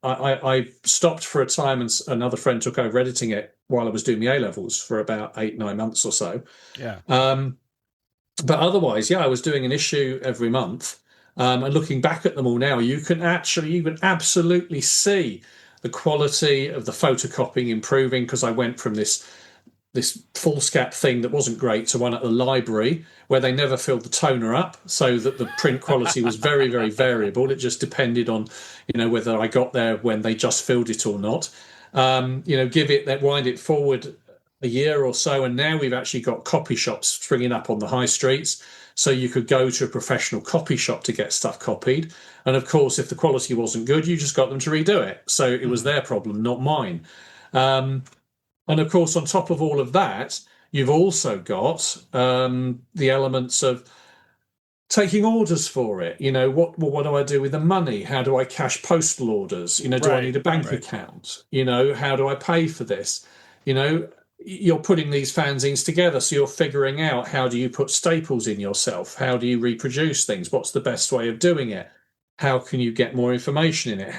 I stopped for a time and another friend took over editing it while I was doing my A-levels for about 8-9 months or so. Yeah. But otherwise, I was doing an issue every month. And looking back at them all now, you can absolutely see the quality of the photocopying improving, because I went from this foolscap thing that wasn't great to one at the library where they never filled the toner up, so that the print quality was very, very variable. It just depended on, whether I got there when they just filled it or not. Wind it forward a year or so, and now we've actually got copy shops springing up on the high streets. So you could go to a professional copy shop to get stuff copied. And of course, if the quality wasn't good, you just got them to redo it. So it was their problem, not mine. And of course, on top of all of that, you've also got the elements of taking orders for it. What do I do with the money? How do I cash postal orders? Do I need a bank account? How do I pay for this? You're putting these fanzines together, so you're figuring out, how do you put staples in yourself? How do you reproduce things? What's the best way of doing it? How can you get more information in it?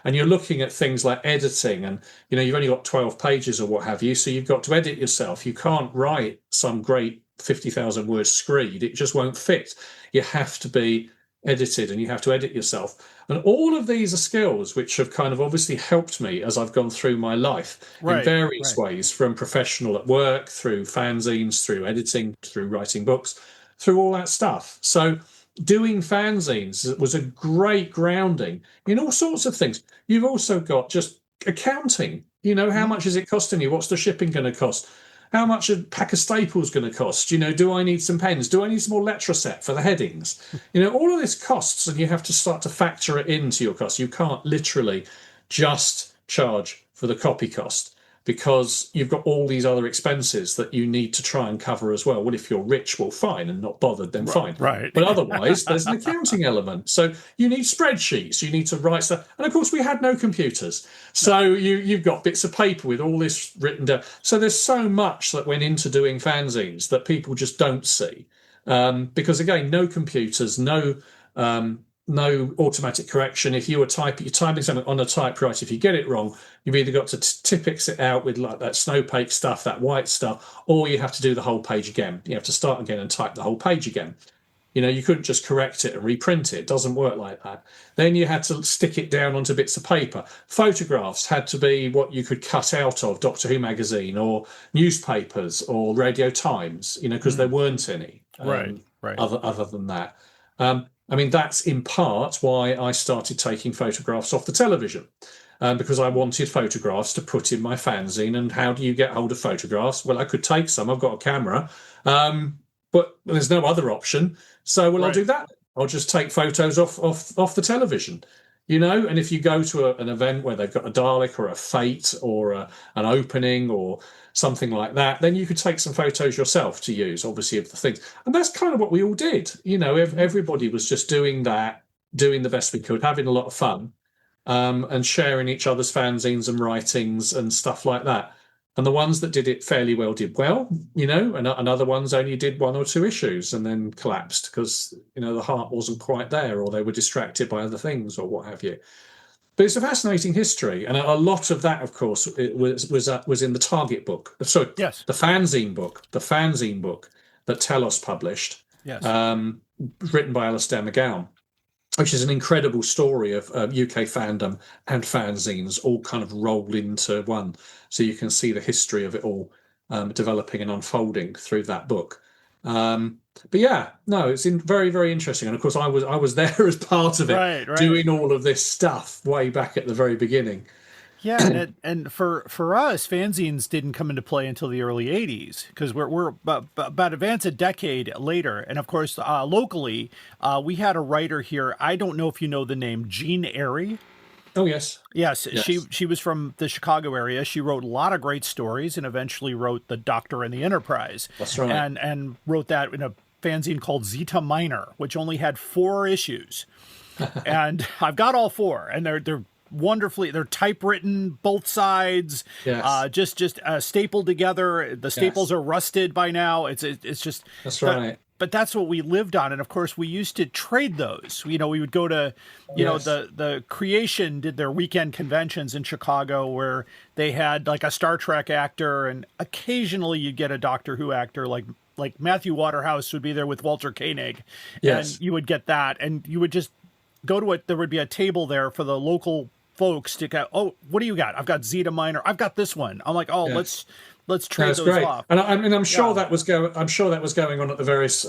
And you're looking at things like editing, and you've only got 12 pages or what have you, so you've got to edit yourself. You can't write some great 50,000 word screed; it just won't fit. You have to be edited, and you have to edit yourself. And all of these are skills which have kind of obviously helped me as I've gone through my life in various ways, from professional at work, through fanzines, through editing, through writing books, through all that stuff. So doing fanzines was a great grounding in all sorts of things. You've also got just accounting. How much is it costing you? What's the shipping going to cost? How much a pack of staples going to cost? Do I need some pens? Do I need some more letraset for the headings? All of this costs, and you have to start to factor it into your cost. You can't literally just charge for the copy cost, because you've got all these other expenses that you need to try and cover as well. Well, if you're rich, well, fine, and not bothered, then fine. Right. But otherwise, there's an accounting element. So you need spreadsheets, you need to write stuff. And of course, we had no computers. So you've got bits of paper with all this written down. So there's so much that went into doing fanzines that people just don't see. Because again, no computers, no automatic correction. If you're typing something on a typewriter, if you get it wrong, you've either got to Tipex it out with like that snowpake stuff, that white stuff, or you have to do the whole page again. You have to start again and type the whole page again. You couldn't just correct it and reprint it. It doesn't work like that. Then you had to stick it down onto bits of paper. Photographs had to be what you could cut out of Doctor Who magazine or newspapers or Radio Times, because there weren't any. Right. Other than that. That's in part why I started taking photographs off the television, because I wanted photographs to put in my fanzine. And how do you get hold of photographs? Well, I could take some. I've got a camera, but there's no other option. So, I'll do that. I'll just take photos off the television, And if you go to an event where they've got a Dalek or a Fate or an opening or something like that, then you could take some photos yourself to use, obviously, of the things. And that's kind of what we all did. Everybody was just doing that, doing the best we could, having a lot of fun, and sharing each other's fanzines and writings and stuff like that. And the ones that did it fairly well did well, and other ones only did 1 or 2 issues and then collapsed because, the heart wasn't quite there, or they were distracted by other things or what have you. But it's a fascinating history, and a lot of that, of course, was in the Target book. Sorry, yes, the fanzine book that Telos published, yes, written by Alistair McGowan. which is an incredible story of UK fandom and fanzines all kind of rolled into one. So you can see the history of it all developing and unfolding through that book. But yeah, no, it's very, very interesting. And of course, I was there as part of it, right. doing all of this stuff way back at the very beginning. Yeah, and for us, fanzines didn't come into play until the early '80s, because we're about advance a decade later. And of course, locally, we had a writer here. I don't know if you know the name Jean Airy. Oh yes. Yes, she was from the Chicago area. She wrote a lot of great stories, and eventually wrote The Doctor and the Enterprise. That's right. And wrote that in a fanzine called Zeta Minor, which only had 4 issues. And I've got all 4, and they're wonderfully, they're typewritten, both sides, just stapled together. The staples are rusted by now. It's just that's right. But that's what we lived on, and of course we used to trade those. We would go to, the Creation did their weekend conventions in Chicago, where they had like a Star Trek actor, and occasionally you'd get a Doctor Who actor, like Matthew Waterhouse would be there with Walter Koenig, and you would get that, and you would just go to it. There would be a table there for the local folks to go, oh, what do you got? I've got Zeta Minor. I've got this one. I'm like, oh, let's trade those great. off. And I'm sure that was going on at the various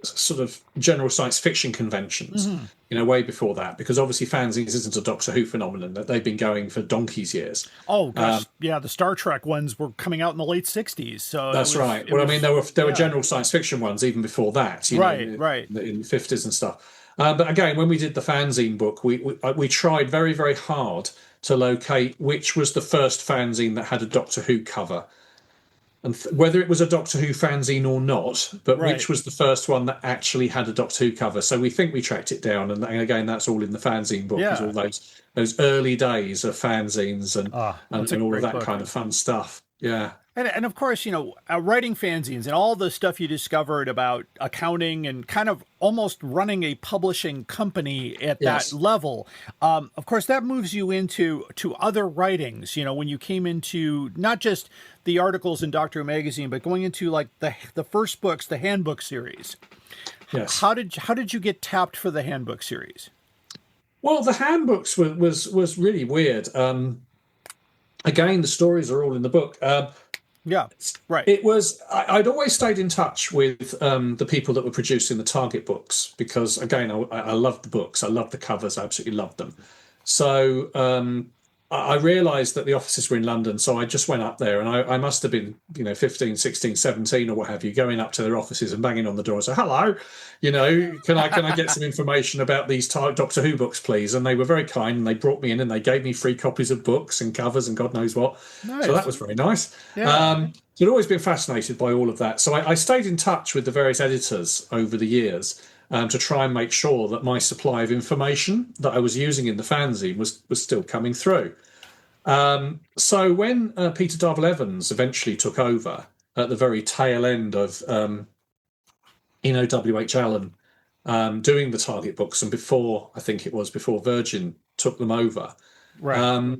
sort of general science fiction conventions, way before that, because obviously fanzines isn't a Doctor Who phenomenon. That they've been going for donkey's years. Oh gosh, the Star Trek ones were coming out in the late '60s. So that's right. Well, I mean, there were general science fiction ones even before that. Right. In the 50s and stuff. But again, when we did the fanzine book, we tried very, very hard to locate which was the first fanzine that had a Doctor Who cover, and whether it was a Doctor Who fanzine or not, but which was the first one that actually had a Doctor Who cover. So we think we tracked it down, and again, that's all in the fanzine book. Yeah. All those early days of fanzines and all of that kind of fun stuff. Yeah. And of course, writing fanzines and all the stuff you discovered about accounting and kind of almost running a publishing company at that level, of course, that moves you into other writings. When you came into not just the articles in Doctor Who magazine, but going into like the first books, the handbook series. Yes. How did you get tapped for the handbook series? Well, the handbooks was really weird. Again, the stories are all in the book. Yeah, right. It was. I'd always stayed in touch with the people that were producing the Target books, because again, I loved the books. I loved the covers. I absolutely loved them. So I realised that the offices were in London, so I just went up there, and I must have been 15, 16, 17 or what have you, going up to their offices and banging on the door and say, hello, can I get some information about these Doctor Who books, please? And they were very kind, and they brought me in and they gave me free copies of books and covers and God knows what. Nice. So that was very nice. Yeah. So I'd always been fascinated by all of that. So I stayed in touch with the various editors over the years to try and make sure that my supply of information that I was using in the fanzine was still coming through. So when Peter Darvel Evans eventually took over at the very tail end of W.H. Allen doing the Target books, and before Virgin took them over, right.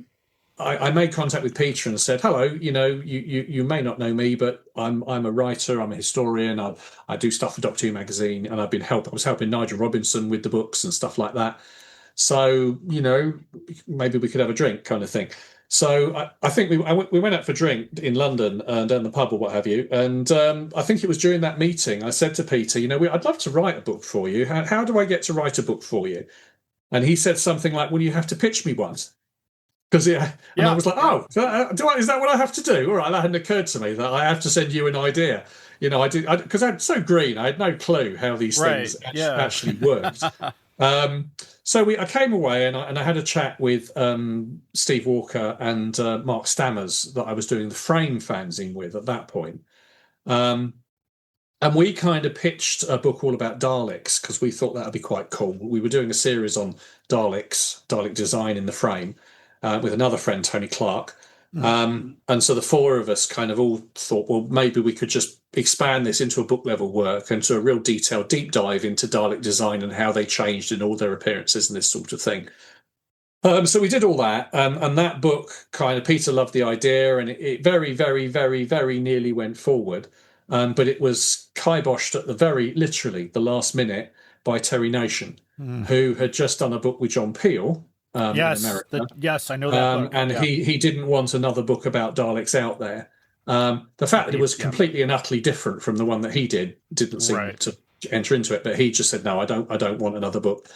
I made contact with Peter and said, hello, you may not know me, but I'm a writer, I'm a historian, I do stuff for Doctor Who magazine, and I was helping Nigel Robinson with the books and stuff like that. So, maybe we could have a drink kind of thing. So I think we went out for a drink in London and down the pub or what have you. And I think it was during that meeting I said to Peter, I'd love to write a book for you. How do I get to write a book for you? And he said something like, well, you have to pitch me once. Because I was like, oh, is that what I have to do? All right, that hadn't occurred to me that I have to send you an idea. I did, because I'm so green. I had no clue how these things actually worked. So I came away and I had a chat with Steve Walker and Mark Stammers that I was doing the Frame fanzine with at that point. And we kind of pitched a book all about Daleks because we thought that would be quite cool. We were doing a series on Dalek design in the Frame with another friend, Tony Clark. And so the four of us kind of all thought, well, maybe we could just expand this into a book level work and to a real detailed deep dive into Dalek design and how they changed in all their appearances and this sort of thing. So we did all that, and that book kind of, Peter loved the idea, and it very, very, very, very nearly went forward. But it was kiboshed at literally the last minute by Terry Nation. who had just done a book with John Peel in America. Yes, I know that book. And he didn't want another book about Daleks out there. The fact that it was completely and utterly different from the one that he didn't seem to enter into it, but he just said, no, I don't want another book.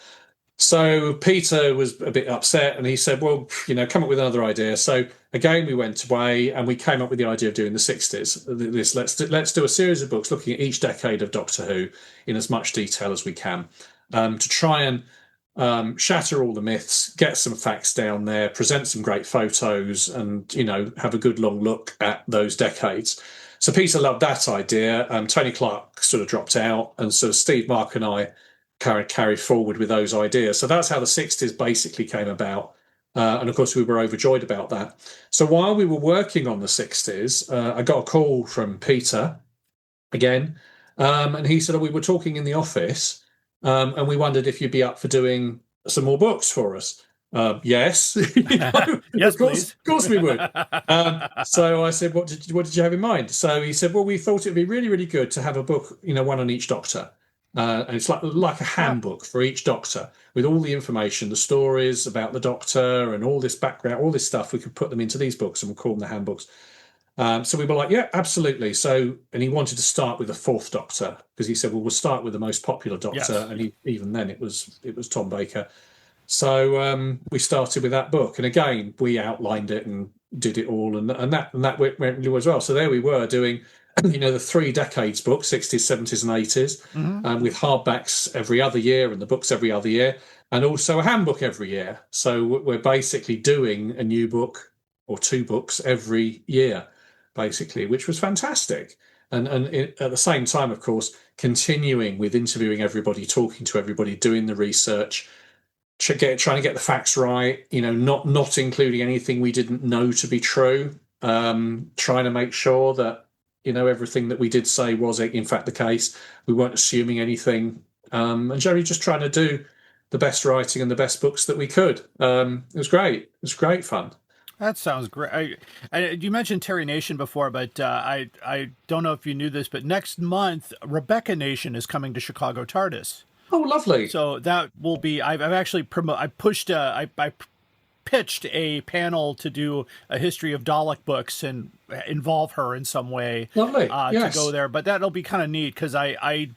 So Peter was a bit upset, and he said, well, come up with another idea. So again, we went away and we came up with the idea of doing the 60s. Let's do a series of books looking at each decade of Doctor Who in as much detail as we can, to try and shatter all the myths, get some facts down there, present some great photos, and have a good long look at those decades. So Peter loved that idea. Tony Clark sort of dropped out, and so Steve, Mark, and I carried forward with those ideas. So that's how the 60s basically came about. And of course, we were overjoyed about that. So while we were working on the 60s, I got a call from Peter again, and he said, we were talking in the office, and we wondered if you'd be up for doing some more books for us. Yes. Yes, please. Of course we would. So I said, what did you have in mind? So he said, well, we thought it'd be really, really good to have a book, one on each Doctor. And it's like a handbook for each Doctor with all the information, the stories about the Doctor and all this background, all this stuff. We could put them into these books and we'll call them the handbooks. So we were like, yeah, absolutely. So, and he wanted to start with the fourth Doctor, because he said, well, we'll start with the most popular Doctor. Yes. And even then it was Tom Baker. So we started with that book. And again, we outlined it and did it all. And that went really well as well. So there we were doing, the 3 decades book, 60s, 70s and 80s, with hardbacks every other year and the books every other year, and also a handbook every year. So we're basically doing a new book or 2 books every year, basically, which was fantastic. And at the same time, of course, continuing with interviewing everybody, talking to everybody, doing the research, trying to get the facts right, not including anything we didn't know to be true, trying to make sure that everything that we did say was in fact the case. We weren't assuming anything, and generally just trying to do the best writing and the best books that we could. It was great. It was great fun. That sounds great. You mentioned Terry Nation before, but I don't know if you knew this, but next month Rebecca Nation is coming to Chicago Tardis. Oh, lovely! So that will be. I've actually I pitched a panel to do a history of Dalek books and involve her in some way. Lovely. To go there. But that'll be kind of neat, because I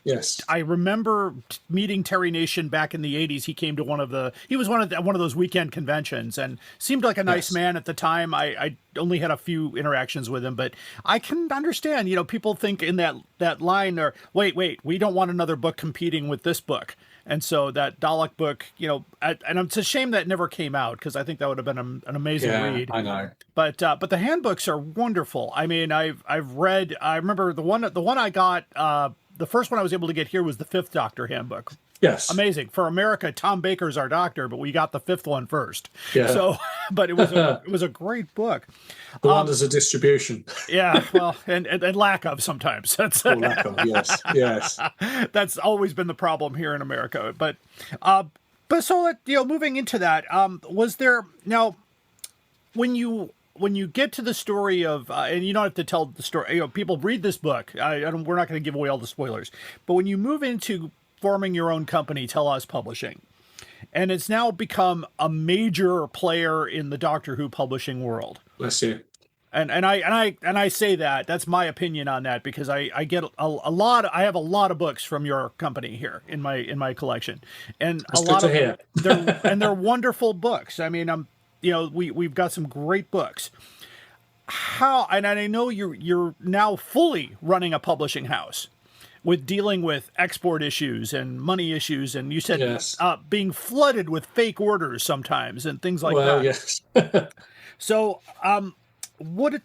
remember meeting Terry Nation back in the 80s. He came to he was one of those weekend conventions and seemed like a nice man at the time. I only had a few interactions with him, but I can understand, people think in that line, or wait, we don't want another book competing with this book. And so that Dalek book, and it's a shame that never came out, because I think that would have been an amazing read. I know. But the handbooks are wonderful. I mean, I've read. I remember the one I got. The first one I was able to get here was the 5th Doctor handbook. Yes. Amazing. For America, Tom Baker's our doctor, but we got the 5th one first. Yeah. So, but it was a great book. The wonders of distribution. Yeah. Well, and lack of sometimes. That's lack of. Yes. That's always been the problem here in America. But so moving into that, was there now when you get to the story of, and you don't have to tell the story, people read this book. We're not going to give away all the spoilers. But when you move into forming your own company, Tell Us Publishing, and it's now become a major player in the Doctor Who publishing world. Bless you. And I say that's my opinion on that, because I get a lot. I have a lot of books from your company here in my collection, and that's a lot of them, they're wonderful books. I mean, we've got some great books. And I know you're now fully running a publishing house, with dealing with export issues and money issues, and you said being flooded with fake orders sometimes and things like that. Yes. So, what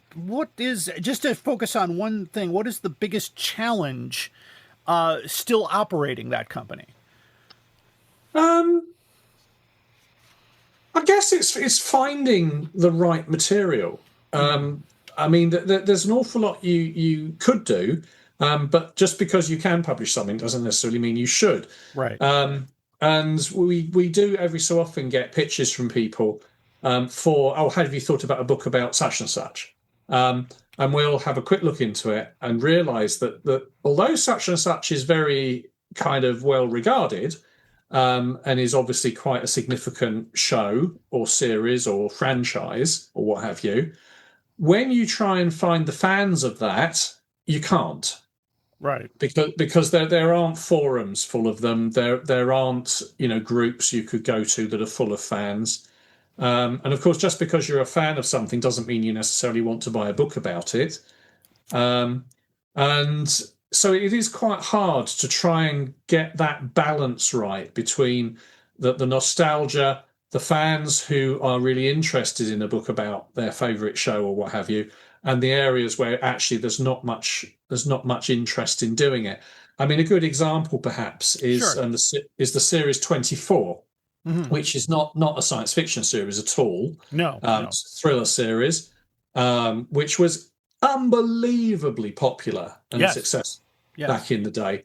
is, just to focus on one thing, what is the biggest challenge still operating that company? I guess it's finding the right material. I mean, there's an awful lot you could do. But just because you can publish something doesn't necessarily mean you should. Right. And we do every so often get pitches from people for, have you thought about a book about such and such? And we'll have a quick look into it and realise that although such and such is very kind of well regarded, and is obviously quite a significant show or series or franchise or what have you. When you try and find the fans of that, you can't. Right. Because there aren't forums full of them. There aren't, groups you could go to that are full of fans. And of course, just because you're a fan of something doesn't mean you necessarily want to buy a book about it. And so it is quite hard to try and get that balance right between the nostalgia, the fans who are really interested in a book about their favourite show or what have you, and the areas where actually there's not much interest in doing it. I mean, a good example perhaps is the series 24, which is not a science fiction series at all. No, It's a thriller series, which was unbelievably popular and successful back in the day.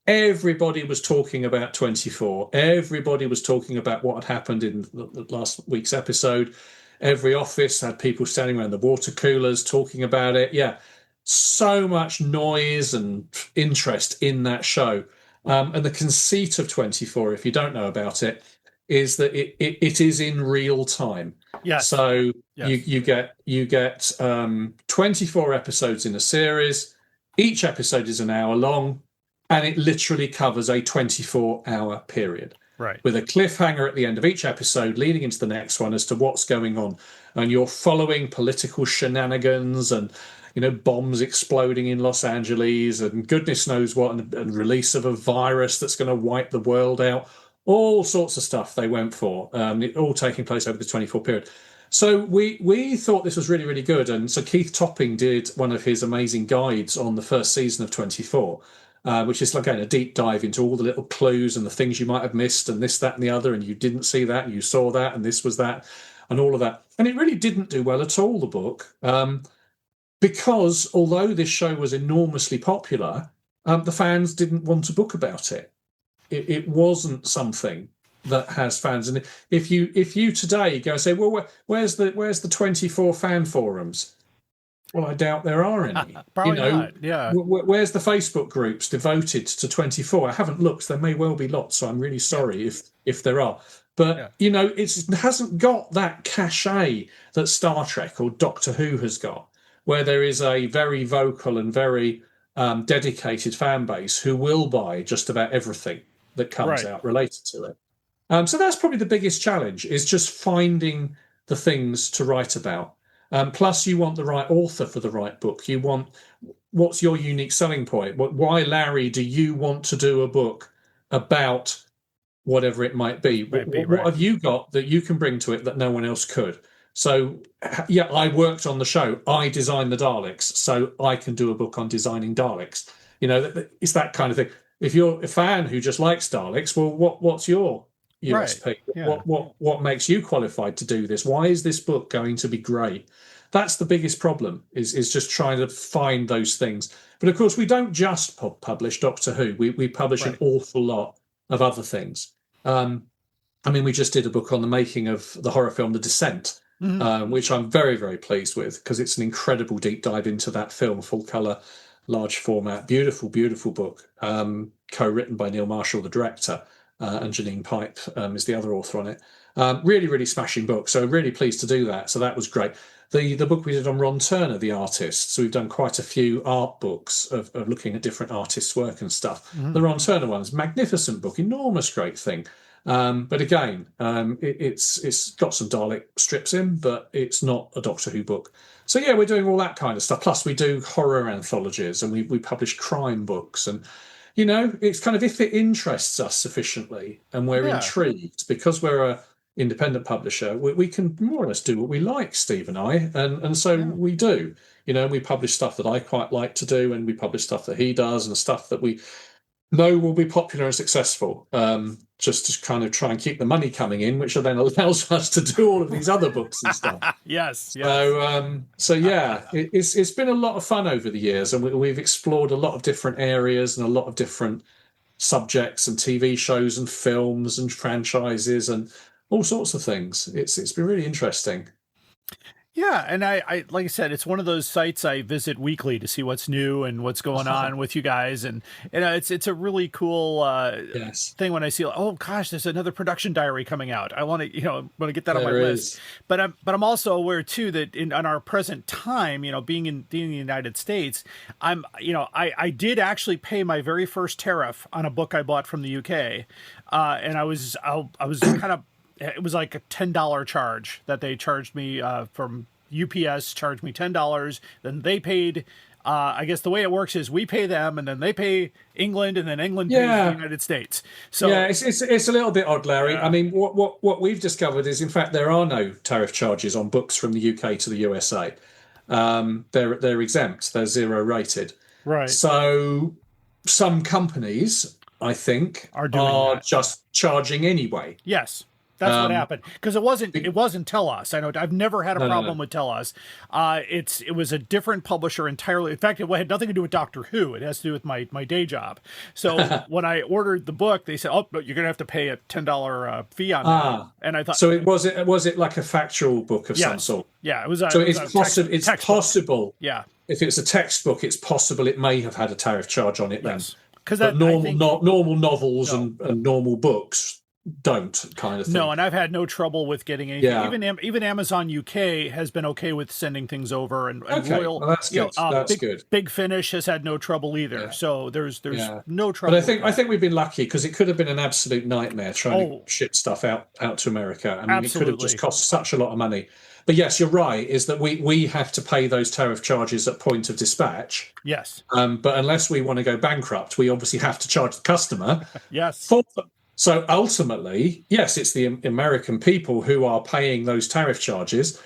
Everybody was talking about 24. Everybody was talking about what had happened in the last week's episode. Every office had people standing around the water coolers talking about it. Yeah, so much noise and interest in that show. And the conceit of 24, if you don't know about it, is that it is in real time. Yes. So you get 24 episodes in a series. Each episode is an hour long, and it literally covers a 24-hour period. Right. With a cliffhanger at the end of each episode leading into the next one as to what's going on. And you're following political shenanigans and, bombs exploding in Los Angeles and goodness knows what, and release of a virus that's going to wipe the world out. All sorts of stuff they went for, it all taking place over the 24 period. So we thought this was really, really good. And so Keith Topping did one of his amazing guides on the first season of 24, which is, again, a deep dive into all the little clues and the things you might have missed and this, that, and the other, and you didn't see that, and you saw that, and this was that, and all of that. And it really didn't do well at all, the book, because although this show was enormously popular, the fans didn't want a book about it. It wasn't something that has fans. And if you today go and say, well, where's the 24 fan forums? Well, I doubt there are any. Probably not. Yeah. Where's the Facebook groups devoted to 24? I haven't looked. There may well be lots, so I'm really sorry if there are. But, it hasn't got that cachet that Star Trek or Doctor Who has got, where there is a very vocal and very dedicated fan base who will buy just about everything that comes out related to it. So that's probably the biggest challenge, is just finding the things to write about. Plus, you want the right author for the right book. You want, what's your unique selling point? Why, Larry, do you want to do a book about whatever it might be? What have you got that you can bring to it that no one else could? So, I worked on the show. I designed the Daleks, so I can do a book on designing Daleks. It's that kind of thing. If you're a fan who just likes Daleks, well, what's your USP? Right. Yeah. What makes you qualified to do this? Why is this book going to be great? That's the biggest problem, is just trying to find those things. But of course, we don't just publish Doctor Who. We publish an awful lot of other things. We just did a book on the making of the horror film The Descent, which I'm very, very pleased with, because it's an incredible deep dive into that film, full colour, large format, beautiful, beautiful book, co-written by Neil Marshall, the director. And Janine Pipe is the other author on it. Really, really smashing book. So really pleased to do that. So that was great. The book we did on Ron Turner, the artist. So we've done quite a few art books of looking at different artists' work and stuff. The Ron Turner one is a magnificent book, enormous, great thing. But again, it's got some Dalek strips in, but it's not a Doctor Who book. So we're doing all that kind of stuff. Plus we do horror anthologies, and we publish crime books, and it's kind of, if it interests us sufficiently and we're intrigued, because we're a independent publisher, we can more or less do what we like, Steve and I, and so we do. We publish stuff that I quite like to do, and we publish stuff that he does, and stuff that we know will be popular and successful, just to kind of try and keep the money coming in, which then allows us to do all of these other books and stuff. Yes. It's been a lot of fun over the years, and we've explored a lot of different areas and a lot of different subjects and TV shows and films and franchises and all sorts of things. It's been really interesting. Yeah, and I like I said, it's one of those sites I visit weekly to see what's new and what's going on with you guys, and it's a really cool thing when I see, oh gosh, there's another production diary coming out. I want to get that on my list. But I'm also aware too that in our present time, being in the United States, I did actually pay my very first tariff on a book I bought from the UK, and I was kind of. It was like a $10 charge that they charged me from UPS, charged me $10. Then they paid, I guess the way it works is we pay them and then they pay England and then England pays the United States. So yeah, it's a little bit odd, Larry. Yeah. I mean, what we've discovered is, in fact, there are no tariff charges on books from the UK to the USA. They're exempt. They're zero rated. Right. So some companies, I think, are just charging anyway. Yes. That's what happened, because it wasn't Tell Us. I know I've never had a problem with Tell Us. It was a different publisher entirely. In fact, it had nothing to do with Doctor Who. It has to do with my day job. So when I ordered the book, they said, "Oh, you're going to have to pay a $10 fee on that." And I thought, so was it like a factual book of some sort? Yeah, it was. It's possible. Yeah, if it's a textbook, it's possible it may have had a tariff charge on it then. Because normal novels and normal books don't, kind of thing. No, and I've had no trouble with getting anything. Yeah. Even Amazon UK has been okay with sending things over, and Royal. Well, that's good. That's good. Big Finish has had no trouble either. Yeah. So there's no trouble. But I think we've been lucky, because it could have been an absolute nightmare trying to ship stuff out to America. I mean, it could have just cost such a lot of money. But yes, you're right, is that we have to pay those tariff charges at point of dispatch. Yes. But unless we want to go bankrupt, we obviously have to charge the customer for them. So ultimately, yes, it's the American people who are paying those tariff charges,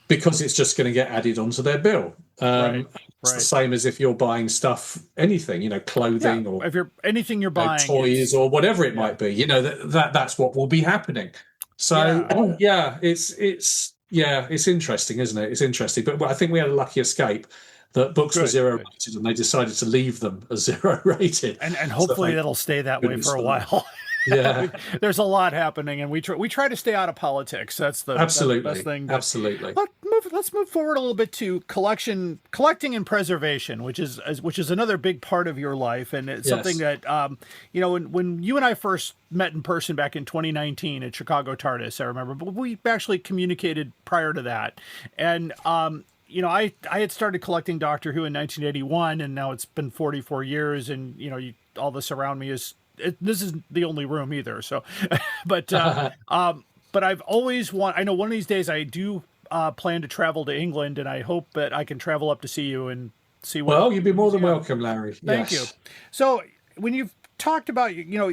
because it's just going to get added onto their bill. It's the same as if you're buying stuff, anything, clothing, or if anything you're buying, toys or whatever it might be. That's what will be happening. So it's interesting, isn't it? It's interesting, but I think we had a lucky escape. That books were zero rated, and they decided to leave them as zero rated, and hopefully that'll stay that way for a while. Yeah, there's a lot happening, and we try to stay out of politics. That's the best thing. Absolutely. Let's move forward a little bit to collecting and preservation, which is another big part of your life, and it's something that when you and I first met in person back in 2019 at Chicago Tardis, I remember, but we actually communicated prior to that, and I had started collecting Doctor Who in 1981, and now it's been 44 years, and all this around me is. This isn't the only room either. So, but I've always I know one of these days I do plan to travel to England, and I hope that I can travel up to see you and see what. Well, you'd be more than welcome, Larry. Thank you. So when you've talked about,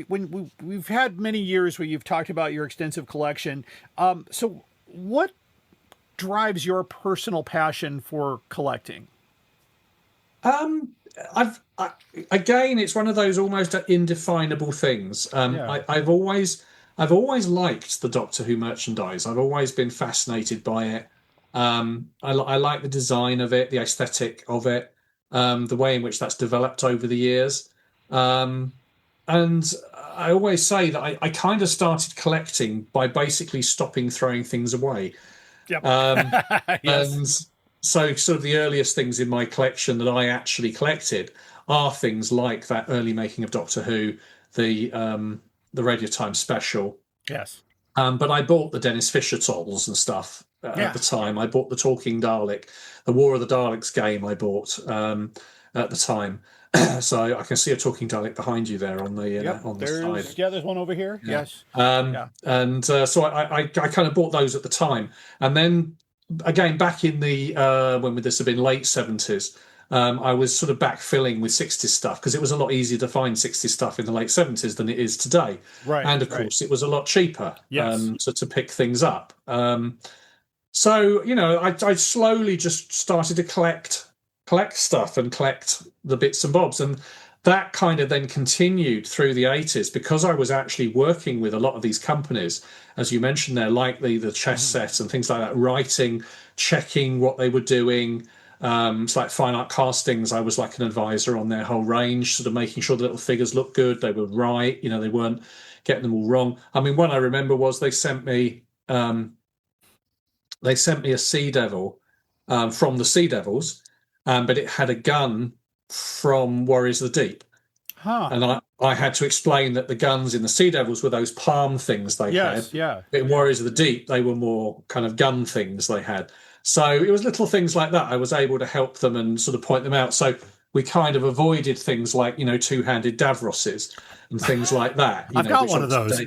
when we've had many years where you've talked about your extensive collection. So what drives your personal passion for collecting? Again, it's one of those almost indefinable things. I've always liked the Doctor Who merchandise. I've always been fascinated by it. I like the design of it, the aesthetic of it, the way in which that's developed over the years. And I always say that I kind of started collecting by basically stopping throwing things away. Yep. Yes. And so sort of the earliest things in my collection that I actually collected are things like that early making of Doctor Who, the Radio Time special. Yes. But I bought the Dennis Fisher tolls and stuff at the time. I bought the Talking Dalek, the War of the Daleks game I bought at the time. So I can see a Talking Dalek behind you there on the side. Yeah, there's one over here. Yeah. Yes. And so I kind of bought those at the time. And then again, back in the when would this have been, late 70s, I was sort of backfilling with 60s stuff, because it was a lot easier to find 60s stuff in the late 70s than it is today. Right. And of course, it was a lot cheaper to pick things up. So I slowly just started to collect stuff and collect the bits and bobs, and that kind of then continued through the 80s, because I was actually working with a lot of these companies, as you mentioned there, like the chess set and things like that, writing, checking what they were doing. It's like Fine Art Castings. I was like an advisor on their whole range, sort of making sure the little figures looked good, they were right, they weren't getting them all wrong. I mean, one I remember was they sent me a Sea Devil from the Sea Devils, but it had a gun from Warriors of the Deep. Huh. And I had to explain that the guns in the Sea Devils were those palm things they had. Yeah. In Warriors of the Deep, they were more kind of gun things they had. So it was little things like that. I was able to help them and sort of point them out. So we kind of avoided things like, two-handed Davroses and things like that. I've got one of those.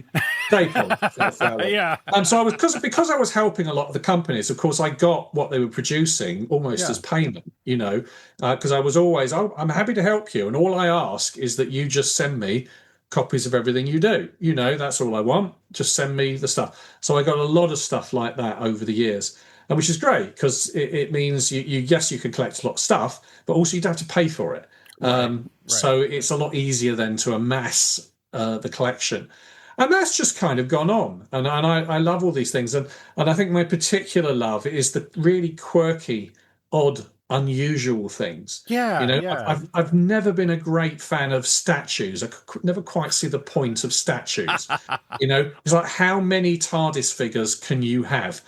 Yeah. So I was because I was helping a lot of the companies. Of course, I got what they were producing almost as payment. Because I was always, I'm happy to help you, and all I ask is that you just send me copies of everything you do. That's all I want. Just send me the stuff. So I got a lot of stuff like that over the years. Which is great because it means you can collect a lot of stuff, but also you don't have to pay for it. Right. So it's a lot easier then to amass the collection. And that's just kind of gone on. And I love all these things. And I think my particular love is the really quirky, odd, unusual things. I've never been a great fan of statues. I could never quite see the point of statues. It's like, how many TARDIS figures can you have?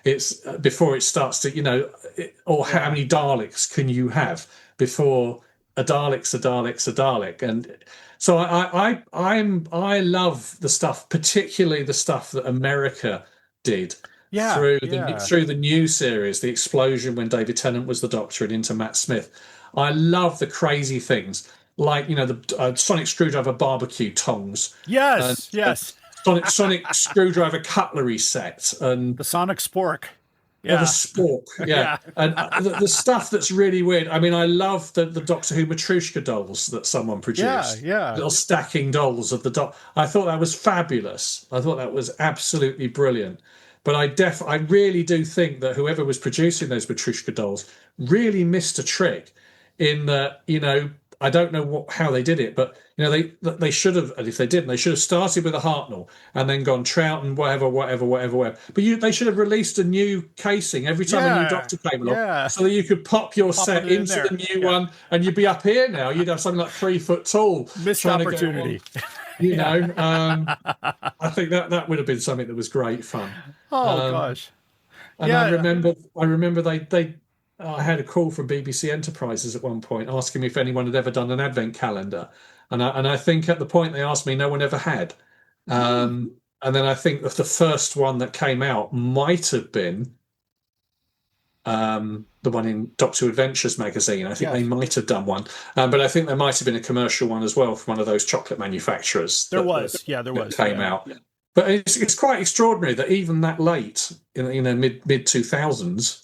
It's before it starts to, or how many Daleks can you have before a Dalek's a Dalek's a Dalek? And so I love the stuff, particularly the stuff that America did through the new series, the explosion when David Tennant was the Doctor and into Matt Smith. I love the crazy things like the sonic screwdriver barbecue tongs. Yes. Sonic screwdriver cutlery set and the Sonic Spork. Yeah, the spork. Yeah, and the stuff that's really weird. I mean, I love the Doctor Who Matryoshka dolls that someone produced. Yeah. Little stacking dolls of the doll. I thought that was fabulous. I thought that was absolutely brilliant. But I really do think that whoever was producing those Matryoshka dolls really missed a trick in that, I don't know how they did it, but they should have, and if they didn't, they should have started with a Hartnell and then gone Trout and whatever. But they should have released a new casing every time a new Doctor came along, so that you could pop your set into the new one, and you'd be up here now. You'd have something like 3 foot tall. Missed opportunity. I think that would have been something that was great fun. Oh gosh. And I remember they. I had a call from BBC Enterprises at one point asking me if anyone had ever done an advent calendar, and I think at the point they asked me, no one ever had. And then I think that the first one that came out might have been the one in Doctor Who Adventures magazine. I think they might have done one, but I think there might have been a commercial one as well from one of those chocolate manufacturers. There was. Came out. But it's quite extraordinary that even that late, mid 2000s.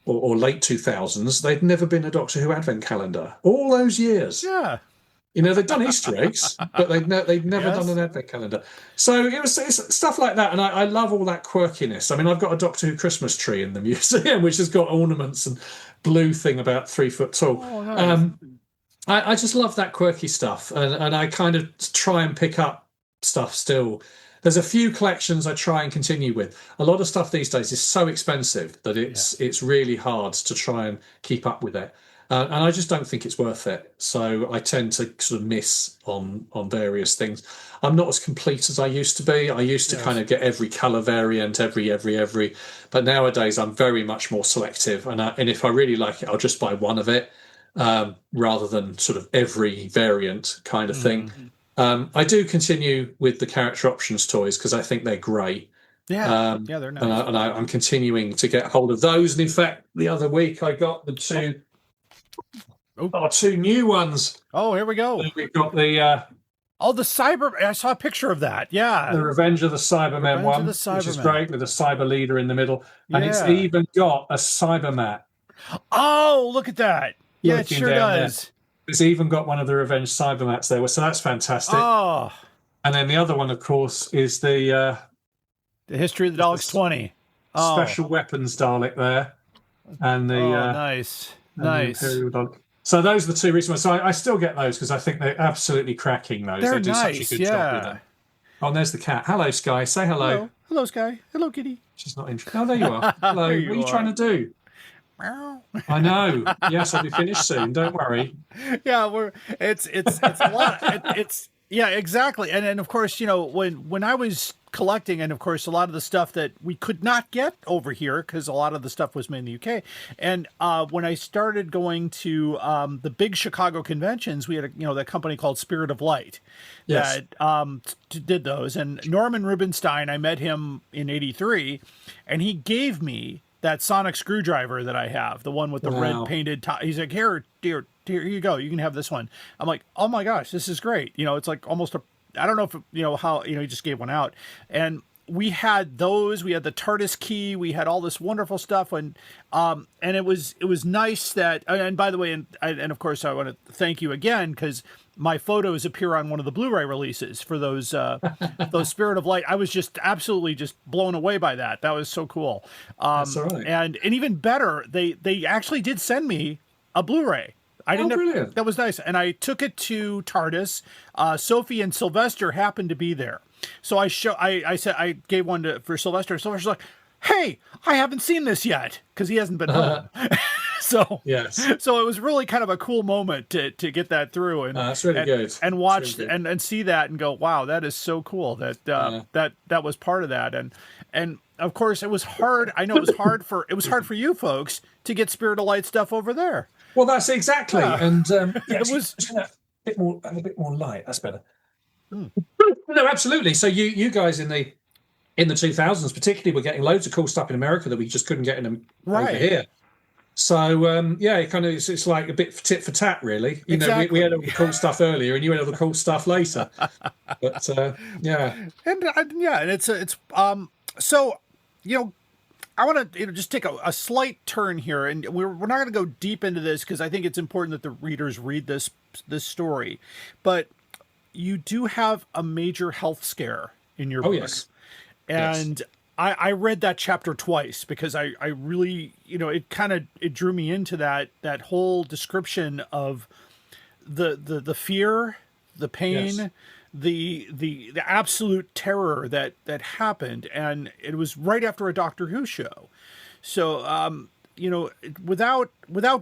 Or late 2000s, they'd never been a Doctor Who advent calendar. All those years. Yeah. They'd done Easter eggs, but they'd never done an advent calendar. So it's stuff like that, and I love all that quirkiness. I mean, I've got a Doctor Who Christmas tree in the museum, which has got ornaments and blue thing about 3 foot tall. Oh, nice. I just love that quirky stuff, and I kind of try and pick up stuff still. There's a few collections I try and continue with. A lot of stuff these days is so expensive that it's really hard to try and keep up with it. And I just don't think it's worth it. So I tend to sort of miss on various things. I'm not as complete as I used to be. I used to kind of get every colour variant, every. But nowadays I'm very much more selective. And if I really like it, I'll just buy one of it rather than sort of every variant kind of thing. I do continue with the character options toys because I think they're great. Yeah, they're nice. And I'm continuing to get hold of those. And in fact, the other week I got the two new ones. Oh, here we go. We've got the the Cyber. I saw a picture of that. Yeah, the Revenge of the Cybermen one, which is great with a Cyber Leader in the middle, and it's even got a Cybermat. Oh, look at that! Yeah, it sure does. There. It's even got one of the Revenge Cybermats there, so that's fantastic. Oh, and then the other one, of course, is the History of the Daleks 20 special weapons Dalek there, and the nice. The Imperial Dalek. So those are the two recent ones. So I still get those because I think they're absolutely cracking. Those they do nice, such a good job with them. Oh, and there's the cat. Hello, Sky. Say hello. Hello, Sky. Hello, Kitty. She's not interested. Oh, there you are. Hello. There you what are you trying to do? I know. Yes, I'll be finished soon. Don't worry. Yeah, it's a lot. It's yeah, exactly. And of course, when I was collecting, and of course, a lot of the stuff that we could not get over here because a lot of the stuff was made in the UK. And when I started going to the big Chicago conventions, we had that company called Spirit of Light that did those. And Norman Rubinstein, I met him in '83, and he gave me that sonic screwdriver that I have, the one with the red painted top. He's like, here you go. You can have this one. I'm like, oh my gosh, this is great. It's like almost I don't know if, how, he just gave one out. And we had those, we had the TARDIS key, we had all this wonderful stuff. And it was nice that, and by the way, and of course I want to thank you again, because my photos appear on one of the Blu-ray releases for those Spirit of Light. I was just absolutely just blown away by that. That was so cool. That's all right. And even better, they actually did send me a Blu-ray. That was nice. And I took it to TARDIS. Sophie and Sylvester happened to be there. So I said, I gave one for Sylvester. Sylvester's like, hey, I haven't seen this yet, because he hasn't been home. So it was really kind of a cool moment to get that through, and that's really good. And watch and see that and go, wow, that is so cool that that was part of that. And of course it was hard. I know it was hard for you folks to get Spirit of Light stuff over there. Well, that's exactly, and it was a bit more light. That's better. No, absolutely. So you guys in the 2000s, particularly, were getting loads of cool stuff in America that we just couldn't get over here. So it's like a bit tit for tat, really. We had all the cool stuff earlier, and you had all the cool stuff later. But and so I want to just take a slight turn here, and we're not going to go deep into this because I think it's important that the readers read this story. But you do have a major health scare in your book. Yes. And I read that chapter twice because I really, it drew me into that whole description of the fear, the pain, the absolute terror that happened. And it was right after a Doctor Who show. So, without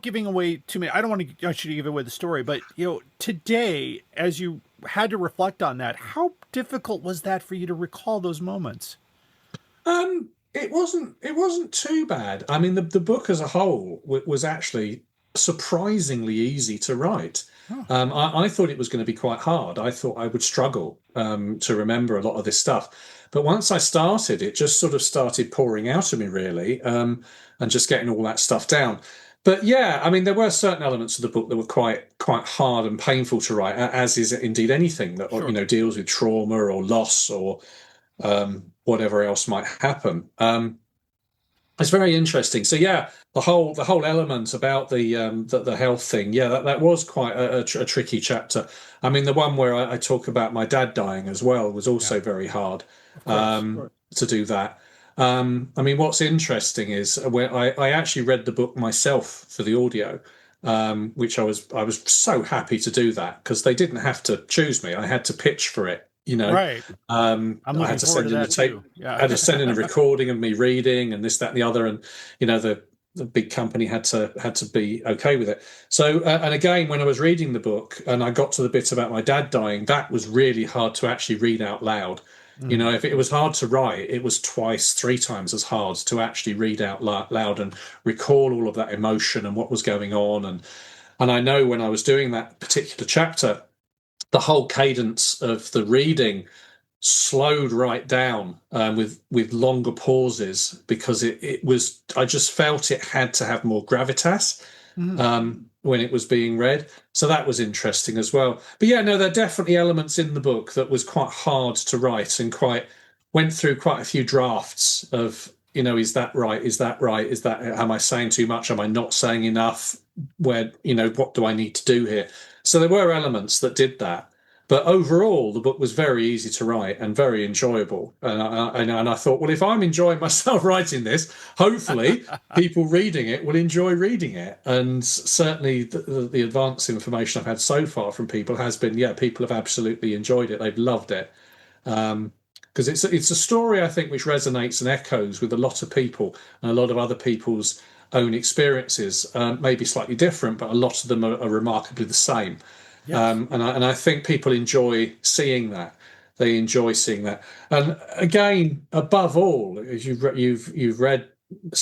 giving away too many, I don't want to give away the story, but, today, as you had to reflect on that, how difficult was that for you to recall those moments? It wasn't too bad. I mean, the book as a whole was actually surprisingly easy to write. I thought it was going to be quite hard. I thought I would struggle to remember a lot of this stuff. But once I started, it just sort of started pouring out of me, really, and just getting all that stuff down. But yeah, I mean, there were certain elements of the book that were quite hard and painful to write, as is indeed anything that deals with trauma or loss or whatever else might happen. It's very interesting. So yeah, the whole element about the health thing, that was quite a tricky chapter. I mean, the one where I talk about my dad dying as well was also very hard to do that. I mean, what's interesting is when I actually read the book myself for the audio, which I was so happy to do that because they didn't have to choose me. I had to pitch for it. Right. I had to send in the tape. I had to send in a recording of me reading and this, that, and the other, and the big company had to be okay with it. So, and again, when I was reading the book and I got to the bit about my dad dying, that was really hard to actually read out loud. If it was hard to write, it was 3 times as hard to actually read out loud and recall all of that emotion and what was going on. And I know when I was doing that particular chapter, the whole cadence of the reading slowed right down with longer pauses because it was. I just felt it had to have more gravitas when it was being read. So that was interesting as well. But yeah, no, there are definitely elements in the book that was quite hard to write and went through quite a few drafts of, is that right? Is that right? Am I saying too much? Am I not saying enough? Where, what do I need to do here? So there were elements that did that. But overall, the book was very easy to write and very enjoyable. And I thought, well, if I'm enjoying myself writing this, hopefully people reading it will enjoy reading it. And certainly the advance information I've had so far from people has been, people have absolutely enjoyed it. They've loved it. Because it's a story, I think, which resonates and echoes with a lot of people and a lot of other people's own experiences, maybe slightly different, but a lot of them are remarkably the same. Yes. And I think people enjoy seeing that. they enjoy seeing that. And again, above all, as you've read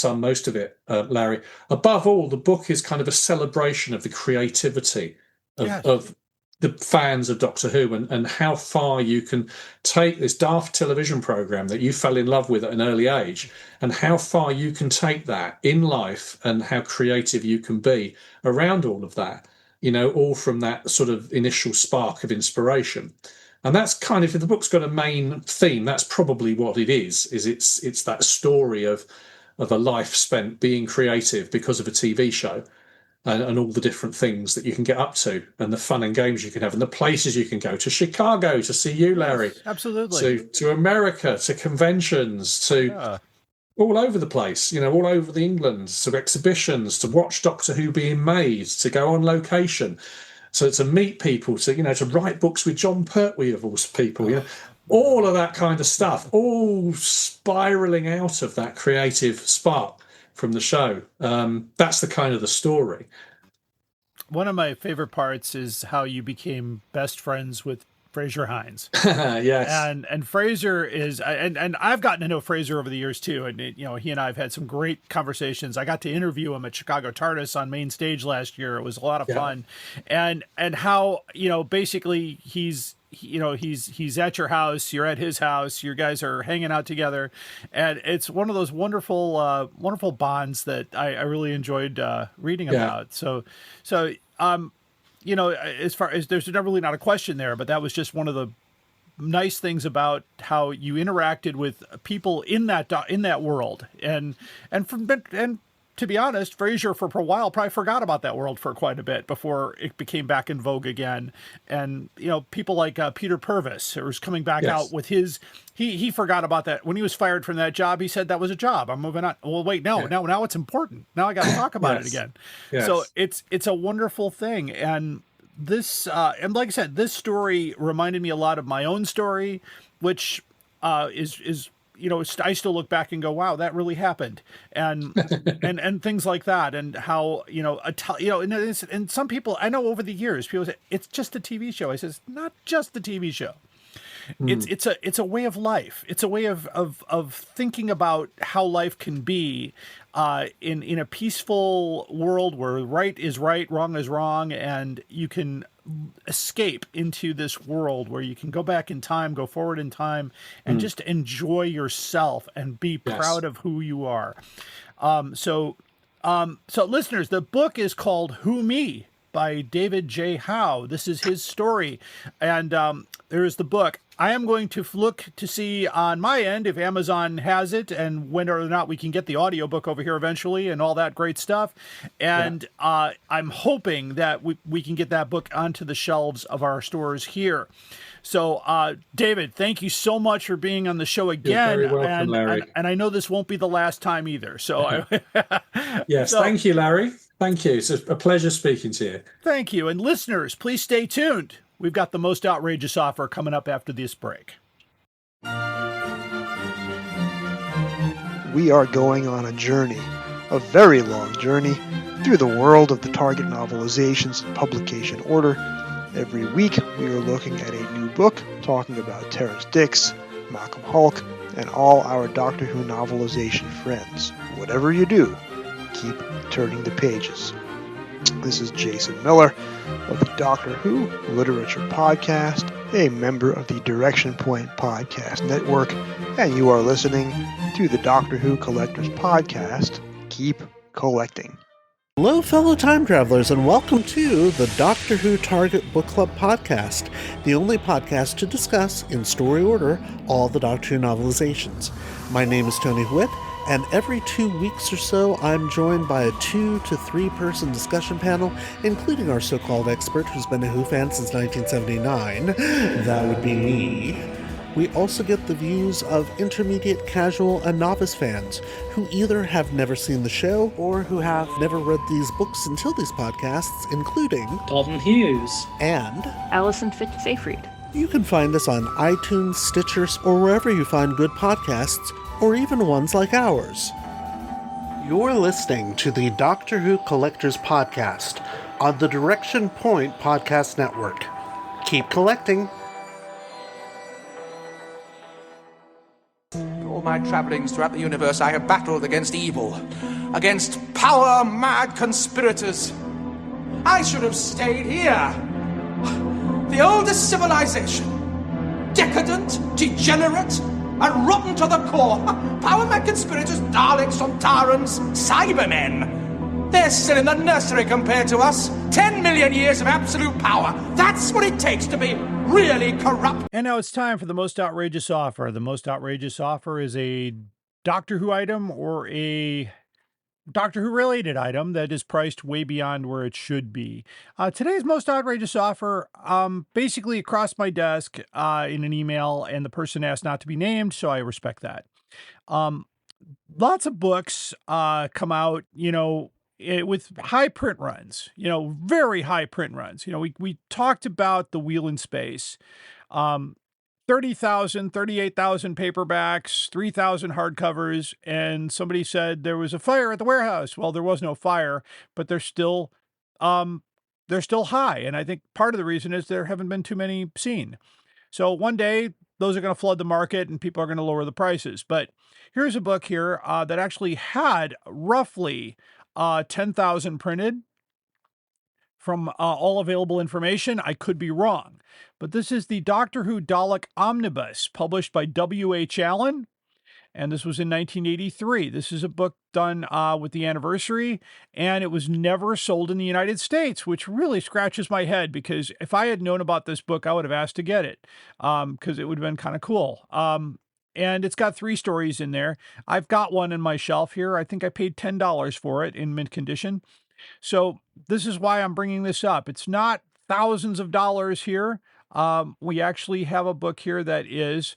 most of it, Larry. Above all, the book is kind of a celebration of the creativity of the fans of Doctor Who, and how far you can take this daft television program that you fell in love with at an early age, and how far you can take that in life, and how creative you can be around all of that. All from that sort of initial spark of inspiration. And that's kind of, if the book's got a main theme, that's probably what it is it's that story of a life spent being creative because of a TV show, and all the different things that you can get up to, and the fun and games you can have, and the places you can go to. Chicago to see you, Larry. Yes, absolutely. To America, to conventions, to all over the place, all over the England, to exhibitions, to watch Doctor Who being made, to go on location, so to meet people, to write books with John Pertwee of all people, all of that kind of stuff, all spiraling out of that creative spark from the show. That's the kind of the story. One of my favorite parts is how you became best friends with Fraser Hines. Yes. And Fraser is, and I've gotten to know Fraser over the years too. And he and I have had some great conversations. I got to interview him at Chicago Tardis on main stage last year. It was a lot of fun. And how, basically he's at your house, you're at his house, you guys are hanging out together, and it's one of those wonderful bonds that I really enjoyed reading about. So as far as, there's really not a question there, but that was just one of the nice things about how you interacted with people in that world, and to be honest, Fraser for a while probably forgot about that world for quite a bit before it became back in vogue again. And, people like Peter Purvis, who was coming back out with his, he forgot about that. When he was fired from that job, he said that was a job. I'm moving on. Well, wait, no, now it's important. Now I got to talk about it again. Yes. So it's a wonderful thing. And this, and like I said, this story reminded me a lot of my own story, which is I still look back and go, wow, that really happened. And, and things like that. And how, and some people I know over the years, people say it's just a TV show. I says, not just the TV show. It's a way of life. It's a way of thinking about how life can be in a peaceful world where right is right, wrong is wrong, and you can escape into this world where you can go back in time, go forward in time, and just enjoy yourself and be proud of who you are. So listeners, the book is called Who Me by David J. Howe. This is his story. And there is the book. I am going to look to see on my end if Amazon has it and whether or not we can get the audiobook over here eventually and all that great stuff. And I'm hoping that we can get that book onto the shelves of our stores here. So, David, thank you so much for being on the show again. You're very welcome, Larry. And I know this won't be the last time either. So, yes, thank you, Larry. Thank you. It's a pleasure speaking to you. Thank you. And listeners, please stay tuned. We've got the most outrageous offer coming up after this break. We are going on a journey, a very long journey, through the world of the Target novelizations in publication order. Every week, we are looking at a new book, talking about Terrence Dicks, Malcolm Hulke, and all our Doctor Who novelization friends. Whatever you do, keep turning the pages. This is Jason Miller of the Doctor Who Literature Podcast, a member of the Direction Point Podcast Network, and you are listening to the Doctor Who Collectors Podcast. Keep collecting. Hello, fellow time travelers, and welcome to the Doctor Who Target Book Club Podcast, the only podcast to discuss, in story order, all the Doctor Who novelizations. My name is Tony Whitt, and every 2 weeks or so, I'm joined by a 2 to 3 person discussion panel, including our so-called expert who's been a Who fan since 1979. That would be me. We also get the views of intermediate, casual, and novice fans who either have never seen the show or who have never read these books until these podcasts, including Dalton Hughes and Alison Fitz-Seyfried. You can find us on iTunes, Stitcher, or wherever you find good podcasts, or even ones like ours. You're listening to the Doctor Who Collectors Podcast on the Direction Point Podcast Network. Keep collecting. my travellings throughout the universe, I have battled against evil, against power-mad conspirators. I should have stayed here. The oldest civilization. Decadent, degenerate, and rotten to the core. Power-mad conspirators, Daleks, Sontarans, Cybermen. They're still in the nursery compared to us. 10 million years of absolute power. That's what it takes to be really corrupt. And now it's time for the most outrageous offer. The most outrageous offer is a Doctor Who item or a Doctor Who related item that is priced way beyond where it should be. Today's most outrageous offer basically across my desk in an email, and the person asked not to be named, so I respect that. Lots of books come out, with high print runs, very high print runs. We talked about The Wheel in Space, 30,000, 38,000 paperbacks, 3,000 hardcovers, and somebody said there was a fire at the warehouse. Well, there was no fire, but they're still high. And I think part of the reason is there haven't been too many seen. So one day those are going to flood the market and people are going to lower the prices. But here's a book here that actually had roughly 10,000 printed from all available information. I could be wrong, but this is the Doctor Who Dalek Omnibus, published by W.H. Allen, and this was in 1983. This is a book done with the anniversary, and it was never sold in the United States, which really scratches my head, because if I had known about this book, I would have asked to get it, because it would have been kind of cool. And it's got 3 stories in there. I've got one in my shelf here. I think I paid $10 for it in mint condition. So this is why I'm bringing this up. It's not thousands of dollars here. We actually have a book here that is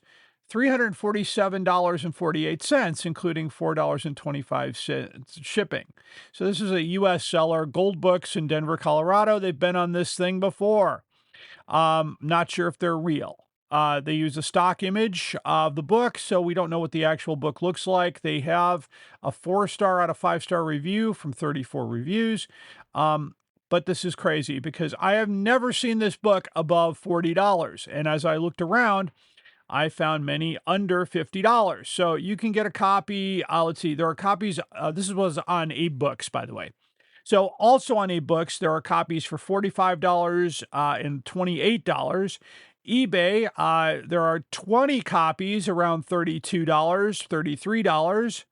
$347.48, including $4.25 shipping. So this is a U.S. seller, Gold Books in Denver, Colorado. They've been on this thing before. Not sure if they're real. They use a stock image of the book, so we don't know what the actual book looks like. They have a 4-star out of 5-star review from 34 reviews. But this is crazy because I have never seen this book above $40. And as I looked around, I found many under $50. So you can get a copy. Let's see, there are copies. This was on Abe Books, by the way. So also on Abe Books, there are copies for $45 and $28. eBay, there are 20 copies around $32, $33,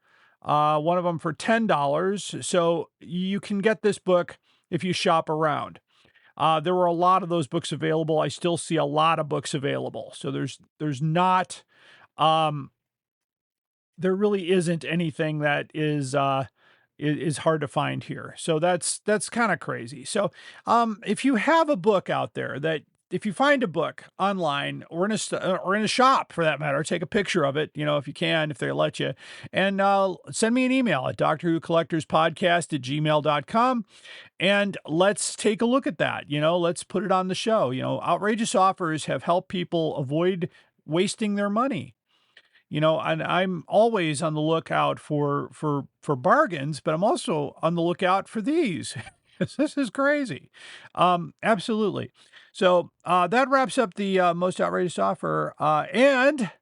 one of them for $10. So you can get this book if you shop around. There were a lot of those books available. I still see a lot of books available. So there's not, there really isn't anything that is hard to find here. So that's kind of crazy. So if you have a book out there if you find a book online or in a shop for that matter, take a picture of it, if you can, if they let you, and send me an email at drwhocollectorspodcast@gmail.com, and let's take a look at that. Let's put it on the show. Outrageous offers have helped people avoid wasting their money. And I'm always on the lookout for bargains, but I'm also on the lookout for these. This is crazy. Absolutely. So that wraps up the most outrageous offer, and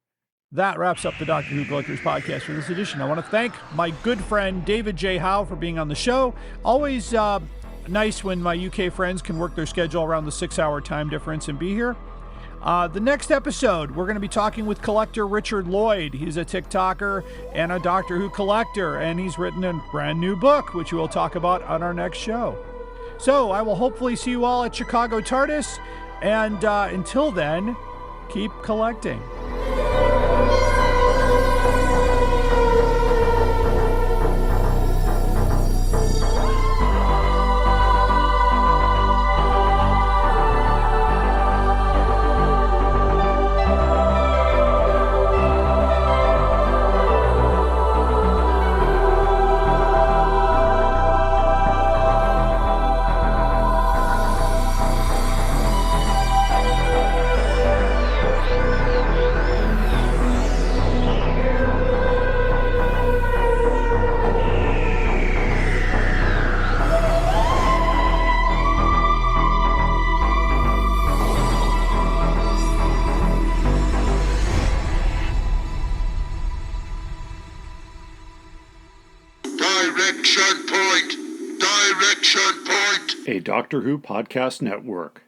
that wraps up the Doctor Who Collectors Podcast for this edition. I want to thank my good friend David J. Howe for being on the show. Always nice when my UK friends can work their schedule around the 6-hour time difference and be here. The next episode, we're going to be talking with collector Richard Lloyd. He's a TikToker and a Doctor Who collector, and he's written a brand new book, which we'll talk about on our next show. So I will hopefully see you all at Chicago Tardis, and until then, keep collecting. point! Direction point! A Doctor Who podcast network.